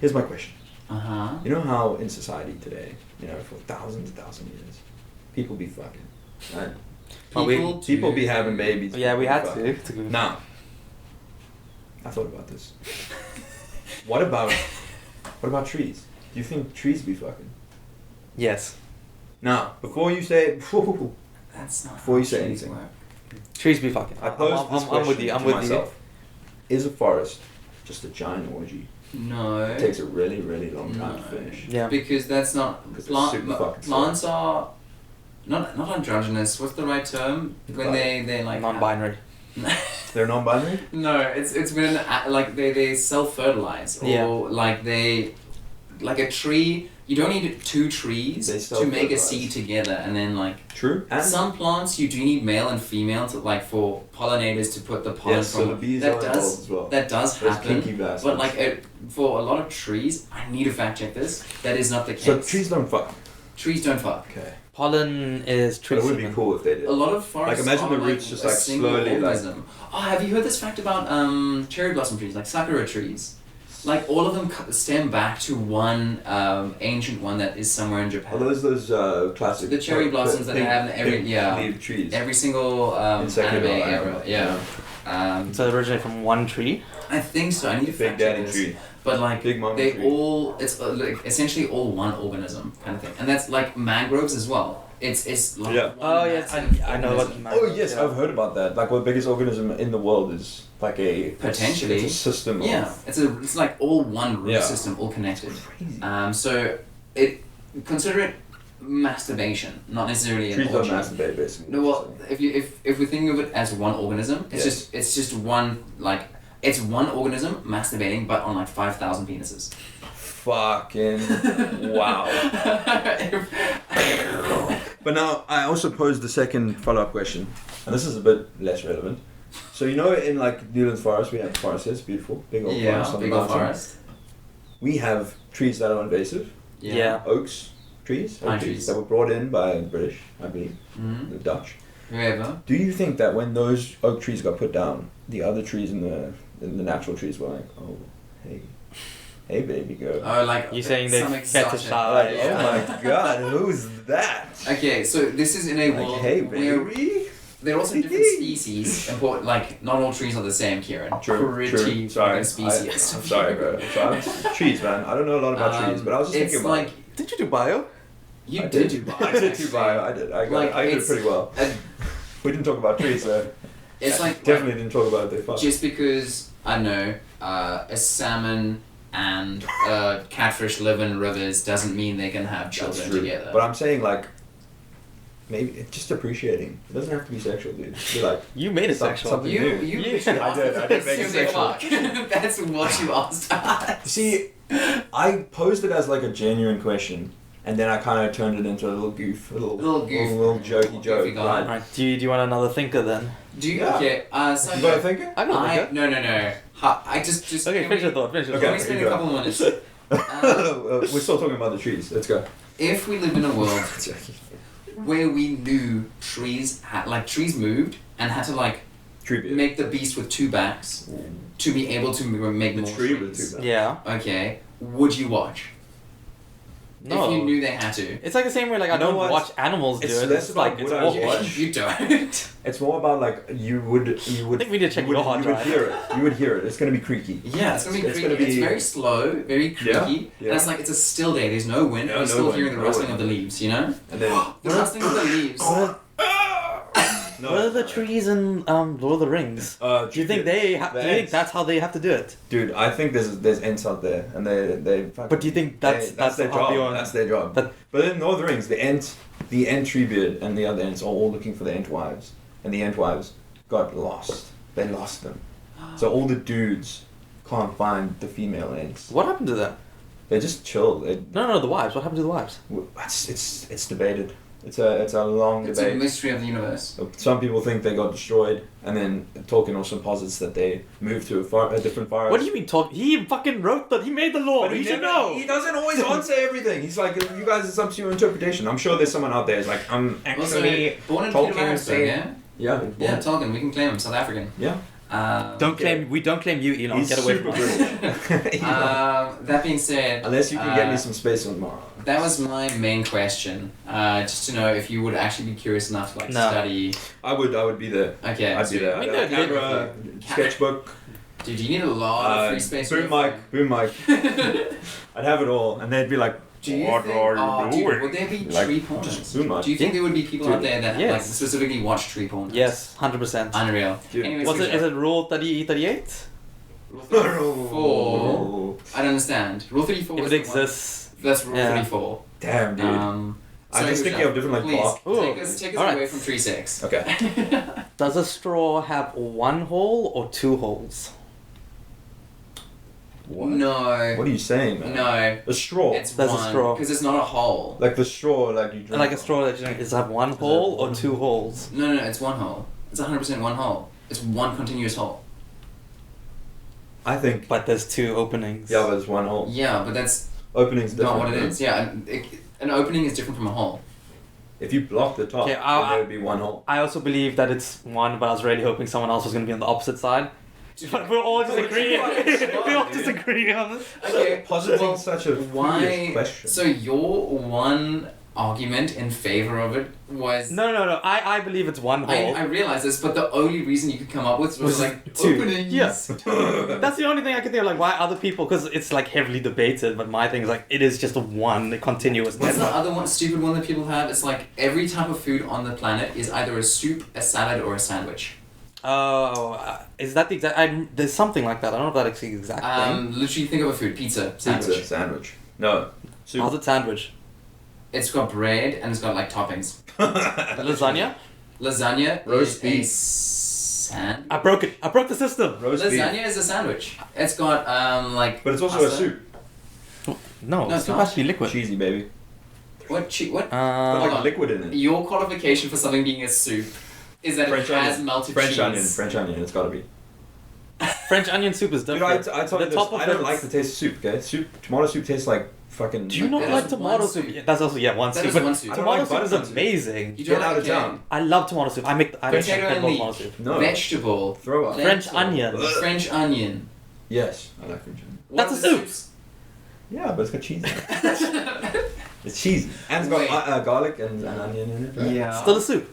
here's my question. You know how in society today, for thousands years, people be fucking, right? People be having babies. Yeah, we had to. Now, I thought about this. What about trees? Do you think trees be fucking? Yes. Now, before you say, That's not before you say anything, trees be fucking. I posed this question I'm with you. I'm to with myself. Is a forest just a giant orgy? No. It takes a really, really long time to finish. Yeah. Because that's not plants are not androgynous. What's the right term? When they like non-binary. They're non-binary? No, it's when like they self-fertilize or like they like a tree. You don't need two trees to make a seed together, and then like true. And some plants you do need male and female to like for pollinators to put the pollen from. So the bees that are does involved as well. that does happen. But like for a lot of trees, I need to fact check this. That is not the case. So trees don't fuck. Trees don't fuck. Okay. Pollen is tree But it would be cool if they did. A lot of forests like imagine are the roots just a like single slowly organism. Oh, have you heard this fact about cherry blossom trees, like sakura trees? Like all of them stem back to one ancient one that is somewhere in Japan. Are those classic? The cherry blossoms that they have in every trees. every single anime era. Yeah. So they originate from one tree. I think so. I need to Big fact check Daddy this. tree. But like Big Mama they tree. all, it's like essentially all one organism kind of thing, and that's like mangroves as well. It's like Yeah. one Yes, massive I know what. organism. Oh yes, I've heard about that. Like, well, the biggest organism in the world is like a Potentially. it's a system. Yeah, it's like all one root Yeah. system, all connected. Crazy. So consider it masturbation, not necessarily an Trees don't orgy. masturbate, basically. No, well, if we think of it as one organism, it's Yes. just one like it's one organism masturbating, but on like 5,000 penises. Fucking wow. But now I also posed the second follow-up question, and this is a bit less relevant. So in like Newlands Forest, we have forests. It's beautiful, big old forest on the big old mountain. forest. We have trees that are invasive, Yeah. oaks, trees, Pine oak trees. that were brought in by the British, I believe, Mm-hmm. the Dutch. Whoever. Do you think that when those oak trees got put down, the other trees in the natural trees were like, oh, hey baby girl. Oh, like You're saying they some exotic- fetishize. Like, yeah. oh my god, who's that? Okay, so this is in a Like, world hey where baby. there are also different species. Important, like not all trees are the same, Kieran. True. Pretty Sorry. fucking species. I'm sorry, bro. Trees, man. I don't know a lot about trees, but I was just it's thinking about like it. Did you do bio? you I did do bio. I did do bio. I did. I did pretty well. We didn't talk about trees, so It's like definitely didn't talk about they fuck. just because I know a salmon and a catfish live in rivers doesn't mean they can have That's children true. together. But I'm saying like maybe it's just appreciating. It doesn't have to be sexual, dude. Be like You made it Some- sexual. something- you Yeah. I did make it sexual. That's what you asked us. See, I posed it as like a genuine question, and then I kind of turned it into a little goof, a little jokey joke. Goofy guy. Right. Alright, do you want another thinker then? Do you? Yeah. Okay. So You got a thinker? I got a thinker. No. I just. Okay, can finish we- your thought. Finish your Okay. Can we thought. spend you a go. couple minutes? We're still talking about the trees. Let's go. If we lived in a world where we knew trees trees moved and had to like Tree beard. make the beast with two backs to be able to make The more tree trees. with two backs. Yeah. Okay, would you watch? No. If you knew they had to. It's like the same way like I You know don't what? watch animals do It's it. less It's like about it's would I awful. watch. You don't. It's more about like you would. I think we need to check you would, your hard you would drive. hear it. You would hear it. It's gonna be creaky. Yeah, it's gonna be It's creaky. gonna be- It's very slow, very creaky. Yeah. And it's like it's a still day. There's no wind. Yeah, and you're no still wind, hearing the no rustling wind. of the leaves. You know. And then The rustling of the leaves. no. What are the trees in Lord of the Rings? Do you think the do you think ants. that's how they have to do it? Dude, I think there's ants out there, and they. But do you think that's their how job? beyond- That's their job. But- But in Lord of the Rings, the ant treebeard and the other ants are all looking for the ant wives, and the ant wives got lost. They lost them. So all the dudes can't find the female ants. What happened to them? They just chill. No, the wives. What happened to the wives? It's debated. It's a long It's a debate. mystery of the universe. Some people think they got destroyed, and then Tolkien also posits that they moved to a different forest. What do you mean talk? He fucking wrote that. He made the law. But He should never- know. He doesn't always answer everything. He's like, you guys, it's up to your interpretation. I'm sure there's someone out there who's like, I'm Also, actually born in Tolkien Petermarisburg, saying- yeah? yeah, Yeah, Tolkien, we can claim him, South African. yeah. We don't claim you, Elon. He's Get away super from us. British. That being said, Unless you can get me some space on Mars. that was my main question. Just to know if you would actually be curious enough to like No. study. I would be there. Okay, I'd be there. I mean, I'd have they're camera, sketchbook, Dude, you need a lot of free space. boom mic. I'd have it all, and they'd be like, Do you "What think, are you oh, doing?" dude, would there be Like, tree porn? just boom mic. Do you think there would be people out there that Yes. like specifically watch tree porn? Yes, 100%. Unreal. Dude. Anyways, Was it? Is it rule 38? Rule 34? I don't understand. Rule 34 If is it the one- exists. That's rule Yeah. 34. Damn, dude. I'm just thinking of different, like, please, bar- take us Alright. away from tree sex. Okay. Does a straw have one hole or two holes? What? No. What are you saying, man? No. A straw. It's There's a one. straw. Because it's not a hole. Like the straw, like you drink. Like a straw that you drink, does it have one hole or one two hole? holes? No, it's one hole. It's 100% one hole. It's one continuous hole. I think. But there's two openings. Yeah, but it's one hole. Yeah, but that's Opening's different. not what it is. Yeah, an opening is different from a hole. If you block the top, Okay, then there would be one hole. I also believe that it's one, but I was really hoping someone else was going to be on the opposite side. But we'll all just agree. We all just agree on this. Okay, Positing well, such a why? foolish question. So your one argument in favor of it was. No. I believe it's one hole. I realize this, but the only reason you could come up with was like two. openings. Yes. That's the only thing I can think of. Like, why other people? Because it's like heavily debated. But my thing is like, it is just a one continuous What's the network. other one? Stupid one that people have? It's like every type of food on the planet is either a soup, a salad, or a sandwich. Oh, is that the exact? There's something like that. I don't know if that's the exact thing. Literally think of a food: pizza, sandwich. Pizza, sandwich. No. Soup. How's it sandwich? It's got bread and it's got like toppings. Lasagna. Lasagna Roast is beef. a sand. I broke it. I broke the system. Roast beef. Lasagna is a sandwich. It's got like. But it's also pasta. a soup. No, No, it's soup not. has to be liquid. Cheesy, baby. What? What? Put Hold like on. liquid in it. Your qualification for something being a soup is that French it has onion. melted French cheese. onion. French onion. It's gotta be. French onion soup is Dude, different. I told you The this. top of I don't it- like the taste of soup. Okay, tomato soup tastes like fucking. Do you not That like is tomato one soup? soup. Yeah, that's also one That soup. is But one soup. I don't tomato like soup is butternut soup. amazing. You Get don't out like of town. I love tomato soup. I make Potato incredible and tomato leek. soup. No. Vegetable. Throw up. French lentil, onion. French onion. Yes, I like French onion. What That's are a the soup. soups? Yeah, but it's got cheese in it. It's cheesy. And it's Wait. got garlic and onion in it, right? Yeah. Still a soup.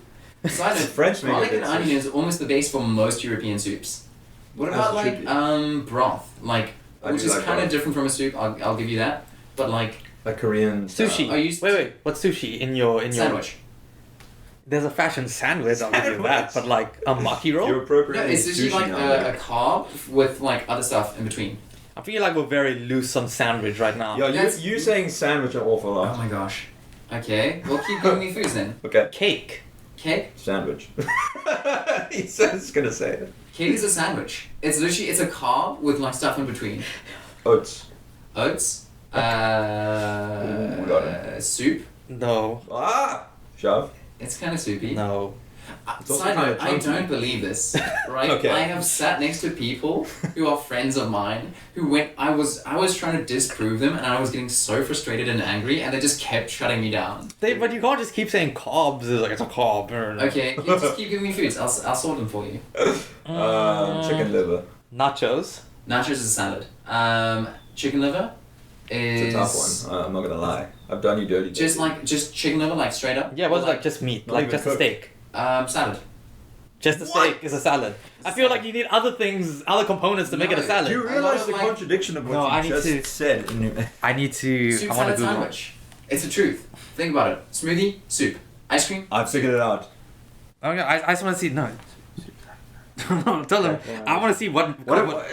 Side note, French make garlic a and good onion soup. is almost the base for most European soups. What As about it should like be. broth? Like I which do is like kind of broth. different from a soup. I'll give you that. But like Like Korean Sushi. Are you- Wait. What's sushi in your sandwich. There's a fashion sandwich. I'll give you that. Sandwich. But like a maki roll. You're No, appropriating it's literally sushi like now. a carb with like other stuff in between. I feel like we're very loose on sandwich right now. Yo, That's- you saying sandwich an awful Oh lot. my gosh. Okay, well keep giving me foods then. Okay. Cake. Cake. Sandwich. He said he's gonna say it. Cake is a sandwich. It's literally it's a carb with like stuff in between. Oats. Oats. Ooh, got it. Soup. No. Ah! Shove. It's kind of soupy. No. It's also Side kinda note, I chunky. don't believe this. Right? Okay. I have sat next to people who are friends of mine who went. I was trying to disprove them, and I was getting so frustrated and angry, and they just kept shutting me down. But you can't just keep saying carbs. It's like it's a carb. Okay, you just keep giving me foods. I'll sort them for you. Chicken liver. Nachos. Nachos is a salad. Chicken liver is It's a tough one. I'm not gonna lie. I've done you dirty. just chicken liver, like straight up. Yeah, what's like just meat, Not like even just a cooked. steak. Salad. Just a steak is a salad. I feel like you need other things, other components to make it a No. salad. Do you A lot realize of, the like- contradiction of what No, I you need just to- said? In your... I need to. Soup I want to salad Google. sandwich. It's the truth. Think about it. Smoothie, soup, ice cream. I figured it out. Okay, I just want to see. No. No, tell them. Okay, I want to see what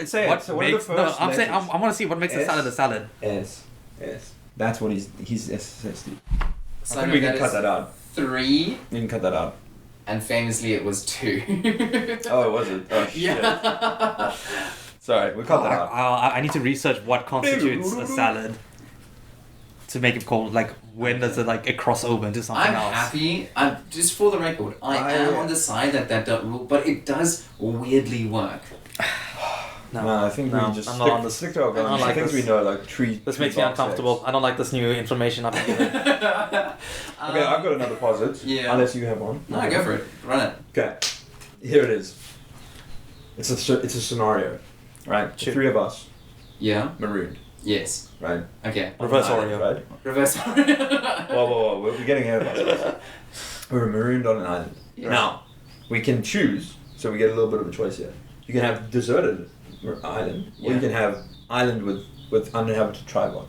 say it. what So what are the makes. No, first I'm saying letters? I want to see what makes a S? salad a salad. S. That's what he's SSD. So I think we can that cut is that out. 3, You can cut that out. and famously it was 2. Oh, was it? Oh, shit. Yeah. Sorry, we cut that out. I need to research what constitutes a salad to make it called like when does it like it cross over into something I'm else. happy. Just for the record, I am on the side that don't rule, but it does weirdly work. No, I think no, we just I'm not on this. stick to our I don't guns. like Things this. we know, like tree. This tree makes me box uncomfortable. eggs. I don't like this new information I've been given. Okay, I've got another posit. Yeah. Unless you have one. No, go for it. Run it. Okay, here it is. it's a scenario, right? The Sure. 3 of us Yeah. marooned, Yes. right? Okay. Reverse On an island, Oreo. right? Reverse. Whoa! We're getting ahead of ourselves. We're marooned on an island. Yeah. Now, we can choose, so we get a little bit of a choice here. You can have deserted island, or Yeah. you can have island with uninhabited tribe on.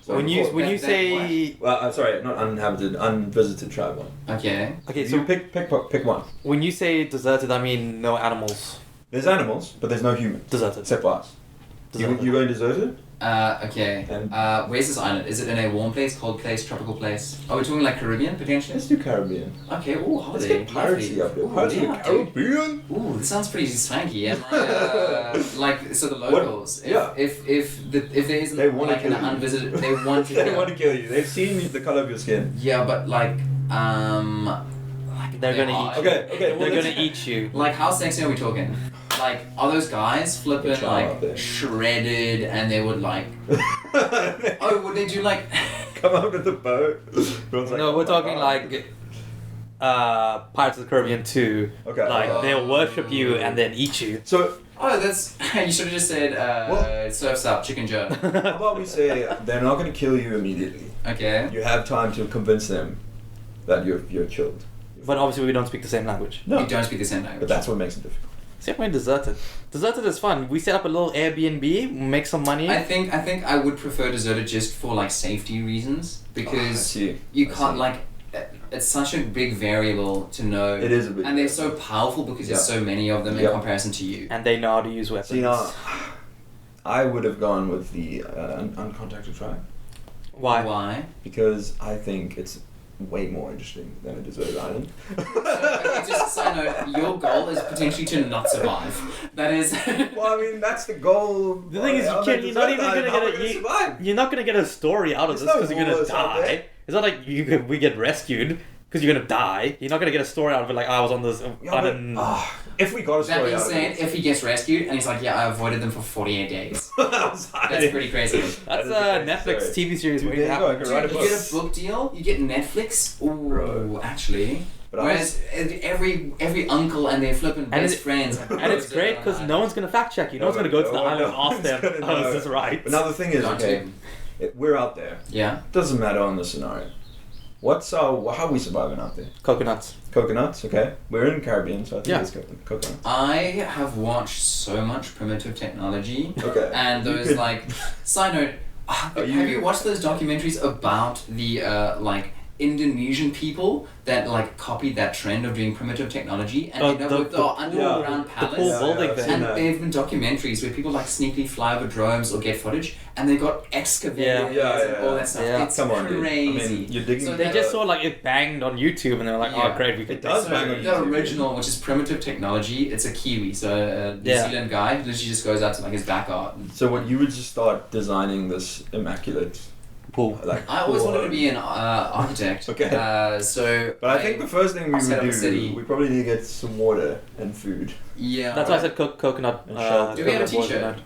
So When you say well, I'm sorry, not uninhabited, unvisited tribe on. Okay. okay, So so pick one. when you say deserted, I mean no animals. There's animals, but there's no humans Deserted. except for us. Deserted. You going deserted? Okay. And- Where's this island? Is it in a warm place, cold place, tropical place? Are we talking like Caribbean potentially? Let's do Caribbean. Okay. Ooh, Let's holiday. get piracy Lovely. up here. Ooh, Pirates of the yeah, dude. Caribbean. Ooh, this sounds pretty swanky. Am I, like so the What? locals? Yeah. If there isn't They wanna like an kill you. unvisited, they want to. They want to kill you. They've seen the color of your skin. Yeah, but like They're gonna are. eat Okay. Well, They're let's- gonna eat you. Like how sexy are we talking? Like are those guys flipping Good job out there. like shredded and they would like oh would they do like Come up with the boat. Everyone's like, No, "Oh we're my talking God." like Pirates of the Caribbean 2. Okay. Like they'll worship you and then eat you. So oh that's you should have just said Well- surf's up chicken Joe. how about we say they're not going to kill you immediately. Okay. You have time to convince them that you're killed. But obviously we don't speak the same language. No, You don't speak the same language. but that's what makes it difficult. Same way deserted. Deserted is fun. We set up a little Airbnb, make some money. I think I would prefer deserted just for like safety reasons I because see. you I can't see. like it's such a big variable to know. It is a big. And they're so powerful because there's Yeah. so many of them in Yeah. comparison to you. And they know how to use weapons. See now, I would have gone with the uncontacted tribe Why? Why? because I think it's way more interesting than a deserted island. Okay, just so I know, your goal is potentially to not survive. That is. Well, I mean that's the goal. The thing is, you of a can't, you're not deserted even island. gonna How get are we a. gonna survive? You're not gonna get a story out of There's this no because you're gonna wars out there. die. It's not like we get rescued because you're gonna die. You're not gonna get a story out of it like I was on this. If we got a That story being out of said, it. if he gets rescued and he's like, yeah, I avoided them for 48 days. That's That's pretty crazy. That's That is a a great Netflix story. TV series Dude, waiting to there you go, I happen. could write a Dude, book. you get a book deal, you get Netflix. Ooh, Bro. actually. But I Whereas every uncle and their flipping best it- friends. And it's great because no one's gonna fact check you. No one's gonna go to the island and ask them, "Oh, is this right?" But now the thing is, Not okay, we're out there. Yeah. Doesn't matter on the scenario. How are we surviving out there? Coconuts. Coconuts, okay. We're in Caribbean, so I think Yeah. it's coconuts. I have watched so much primitive technology. Okay. And You those could- like side note, have you watched those documentaries about the like Indonesian people that like copied that trend of doing primitive technology and ended up with the underground the palace? pool building I've thing. seen And that. there have been documentaries where people like sneakily fly over drones or get footage and they got excavators Yeah, and all that stuff. Yeah. It's Come on, dude. crazy. I mean, you're digging. So They just saw like it banged on YouTube and they were like, Yeah. "Oh, great, we can." It does So bang on the YouTube. original, which is primitive technology, it's a Kiwi, so a New Yeah. Zealand guy literally just goes out to like his back art. And So what you would just start designing this immaculate, Pool. like. I always pool wanted to home. be an architect. Okay. So. But I think the first thing we set would up a city. do, we probably need to get some water and food. Yeah. That's why I said coconut. And shelter. Do we have a coconut was in t-shirt? it.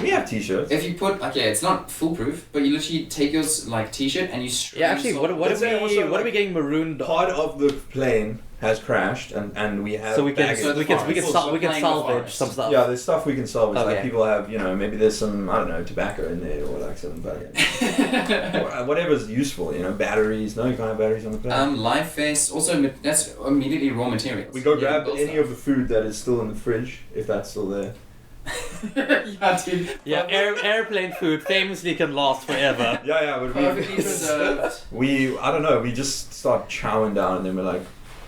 We have t-shirts. If you put it's not foolproof, but you literally take your like t-shirt and you. Yeah, actually, what Let's say are also, we like, getting marooned? Part of the plane has crashed, and we have So we can baggage. So the forest. So we can playing the salvage forest. some stuff. Yeah, there's stuff we can salvage. Like Okay. people have, maybe there's some, I don't know, tobacco in there or like some or whatever's useful. Batteries. No, you can't have batteries on the plane. Life vest. Also, that's immediately raw materials. We go You grab can build any of the food that is still in the fridge, if that's still there. stuff. Yeah, dude. Yeah, airplane food famously can last forever. Yeah, but Perfectly preserved. I don't know, we just start chowing down and then we're like,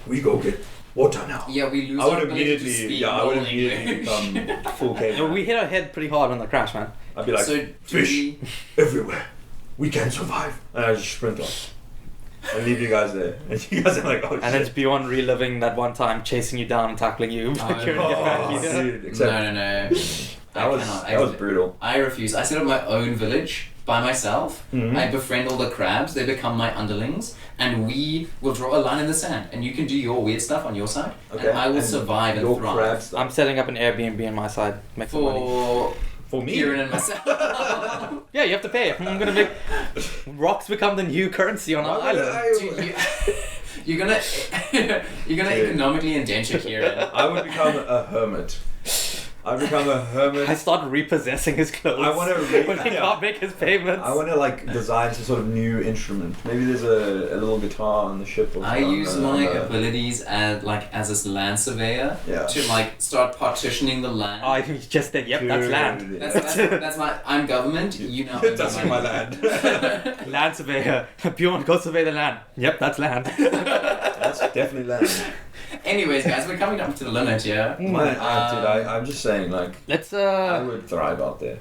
we go get water now. Yeah, we lose I our would ability to immediately, speak I would normal immediately English. become full Yeah, caveman. we hit our head pretty hard on the crash, man. I'd be like, So, do fish we- everywhere. We can survive. And I just sprint off. And leave you guys there. And you guys are like, oh shit. And it's beyond reliving that one time chasing you down and tackling you. Oh, You're gonna get back, Oh, you know? dude, except No. that was brutal. I refuse. I set up my own village by myself. Mhm. I befriend all the crabs. They become my underlings, and we will draw a line in the sand. And you can do your weird stuff on your side, Okay. and I will And survive and Your thrive. crab stuff. I'm setting up an Airbnb on my side. Make some money. For For me. Kieran and myself. Yeah, you have to pay. I'm gonna make rocks become the new currency on our Why would island. Dude, you're gonna Dude. economically indenture Kieran. I would become a hermit. I've become a hermit. I start repossessing his clothes. I want to when he can't make his payments. I want to like design some sort of new instrument. Maybe there's a little guitar on the ship. Or I use my abilities as this land surveyor to like start partitioning the land. Oh, I think just that. Yep, that's land. That's my. I'm government. You know. That's my land. Land surveyor. Bjorn, go survey the land. Yep, that's land. That's definitely land. Anyways, guys, we're coming up to the limit, yeah. I'm just saying, like, let's I would thrive out there.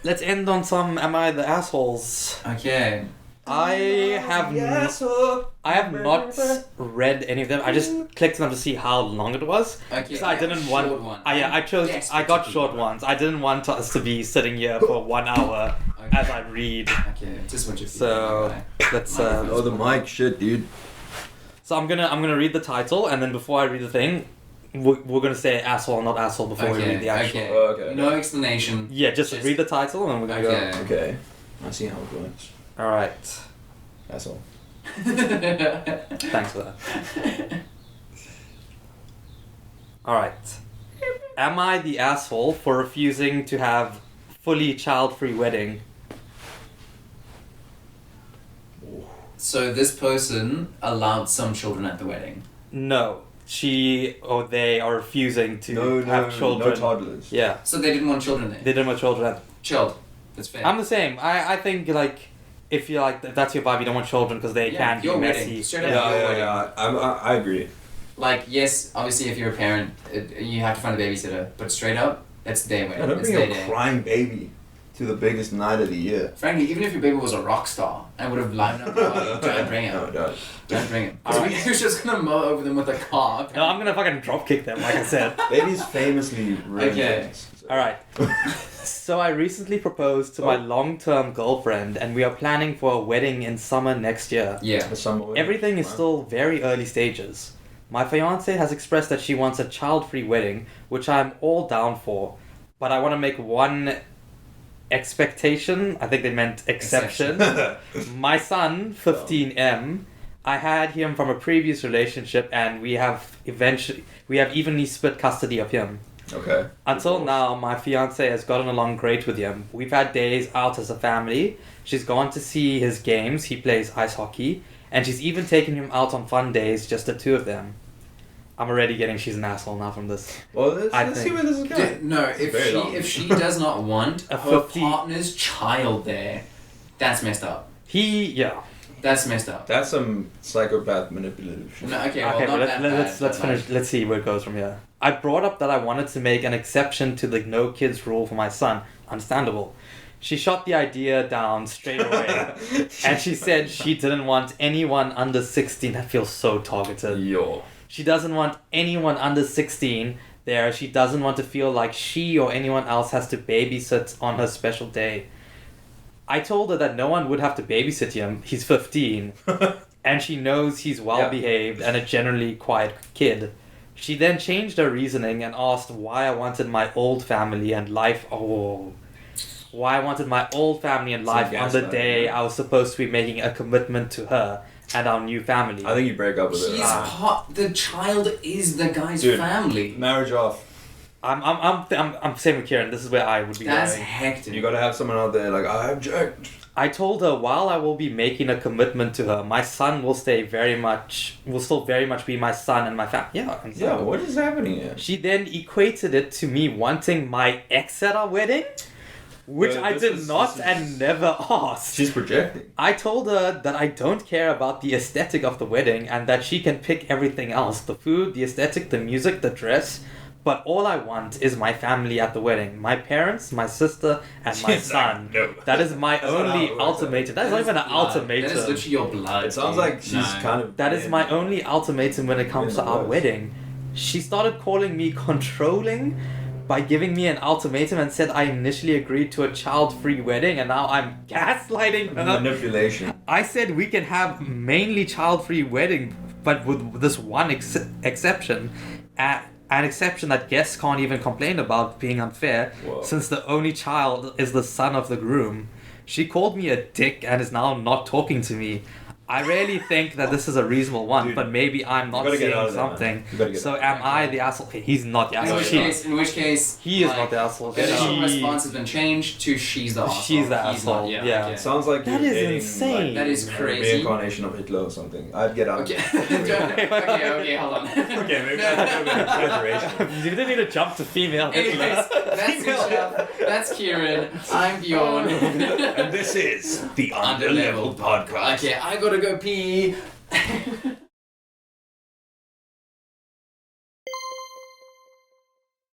Let's end on some "Am I the Assholes?" Okay. I have not read any of them. I just clicked them to see how long it was. Okay. Because I didn't want. Short one. I chose. I got short ones. I didn't want us to be sitting here for 1 hour as I read. Okay, just what you feel. So let's. Oh, the mic shit, dude. So I'm gonna read the title, and then before I read the thing, we're gonna say asshole or not asshole before we read the actual. Okay. Okay. No explanation. Yeah, just read the title, and then we're gonna go. Okay. I see how it works. All right. Asshole. Thanks for that. All right. Am I the asshole for refusing to have fully child-free wedding? So this person allowed some children at the wedding. No. She or they are refusing to have children. No toddlers. Yeah. So they didn't want children there. They didn't want children. Chilled. That's fair. I'm the same. I think like if you're like if that's your vibe, you don't want children because they can be messy. Straight up your wedding. I agree. Like yes, obviously if you're a parent, you have to find a babysitter. But straight up, it's their wedding. Don't bring a crying baby to the biggest night of the year. Frankly, even if your baby was a rock star and would have lined up, don't bring him. No, don't. Don't bring him. He was just gonna mow over them with a car. No, I'm gonna fucking drop kick them, like I said. Babies famously ruin things. So. Alright. So I recently proposed to my long-term girlfriend, and we are planning for a wedding in summer next year. Yeah. The summer wedding. Everything is still very early stages. My fiancée has expressed that she wants a child-free wedding, which I'm all down for. But I want to make one expectation. I think they meant exception. My son, 15M, I had him from a previous relationship, and we have evenly split custody of him. Okay. Until now, my fiancée has gotten along great with him. We've had days out as a family. She's gone to see his games. He plays ice hockey. And she's even taken him out on fun days, just the two of them. I'm already getting she's an asshole now from this. Well, let's see where this is going. No, if she does not want her partner's child there, that's messed up. That's messed up. That's some psychopath manipulative shit. No, okay, but let's finish. Let's see where it goes from here. I brought up that I wanted to make an exception to the no kids rule for my son. Understandable. She shot the idea down straight away, and she said she didn't want anyone under 16. That feels so targeted. Yo. She doesn't want anyone under 16 there. She doesn't want to feel like she or anyone else has to babysit on her special day. I told her that no one would have to babysit him. He's 15. And she knows he's well-behaved and a generally quiet kid. She then changed her reasoning and asked why I wanted my old family and life... Why I wanted my old family and life on the day I was supposed to be making a commitment to her and our new family. I think you break up with her. The child is the guy's family. Marriage off. I'm same with Kieran. This is where I would be. That's going. hectic. You gotta have someone out there like, I object. I told her while I will be making a commitment to her, my son will still very much be my son and my family. Yeah, what is happening here? She then equated it to me wanting my ex at our wedding, which I did not and never asked. She's projecting. I told her that I don't care about the aesthetic of the wedding and that she can pick everything else. The food, the aesthetic, the music, the dress. But all I want is my family at the wedding. My parents, my sister, and my son. No. That is my only ultimatum. That is not even an ultimatum. That is literally your blood. It sounds like she's kind of... That is my only ultimatum when it comes to our wedding. She started calling me controlling by giving me an ultimatum and said I initially agreed to a child-free wedding and now I'm gaslighting her. Manipulation. I said we can have mainly child-free wedding, but with this one exception. An exception that guests can't even complain about being unfair, since the only child is the son of the groom. She called me a dick and is now not talking to me. I really think that this is a reasonable one, Dude, but maybe I'm not gotta get seeing out of there, man. something. You gotta get So out. am I the asshole? Okay, he's not the In asshole. which She, case, he is like, not the asshole. the initial She- response has been changed to she's the asshole. She's the He's not, asshole, yeah. yeah. Okay. It sounds like That you're is dating, insane. Like, That is a crazy. reincarnation of Hitler or something. I'd get out. Okay. okay, hold on. Okay, maybe that's a bit of exaggeration. You didn't need to jump to female. Anyways, that's Michelle, that's Kieran, I'm Bjorn. And this is the Underleveled Podcast. Okay, I gotta go pee.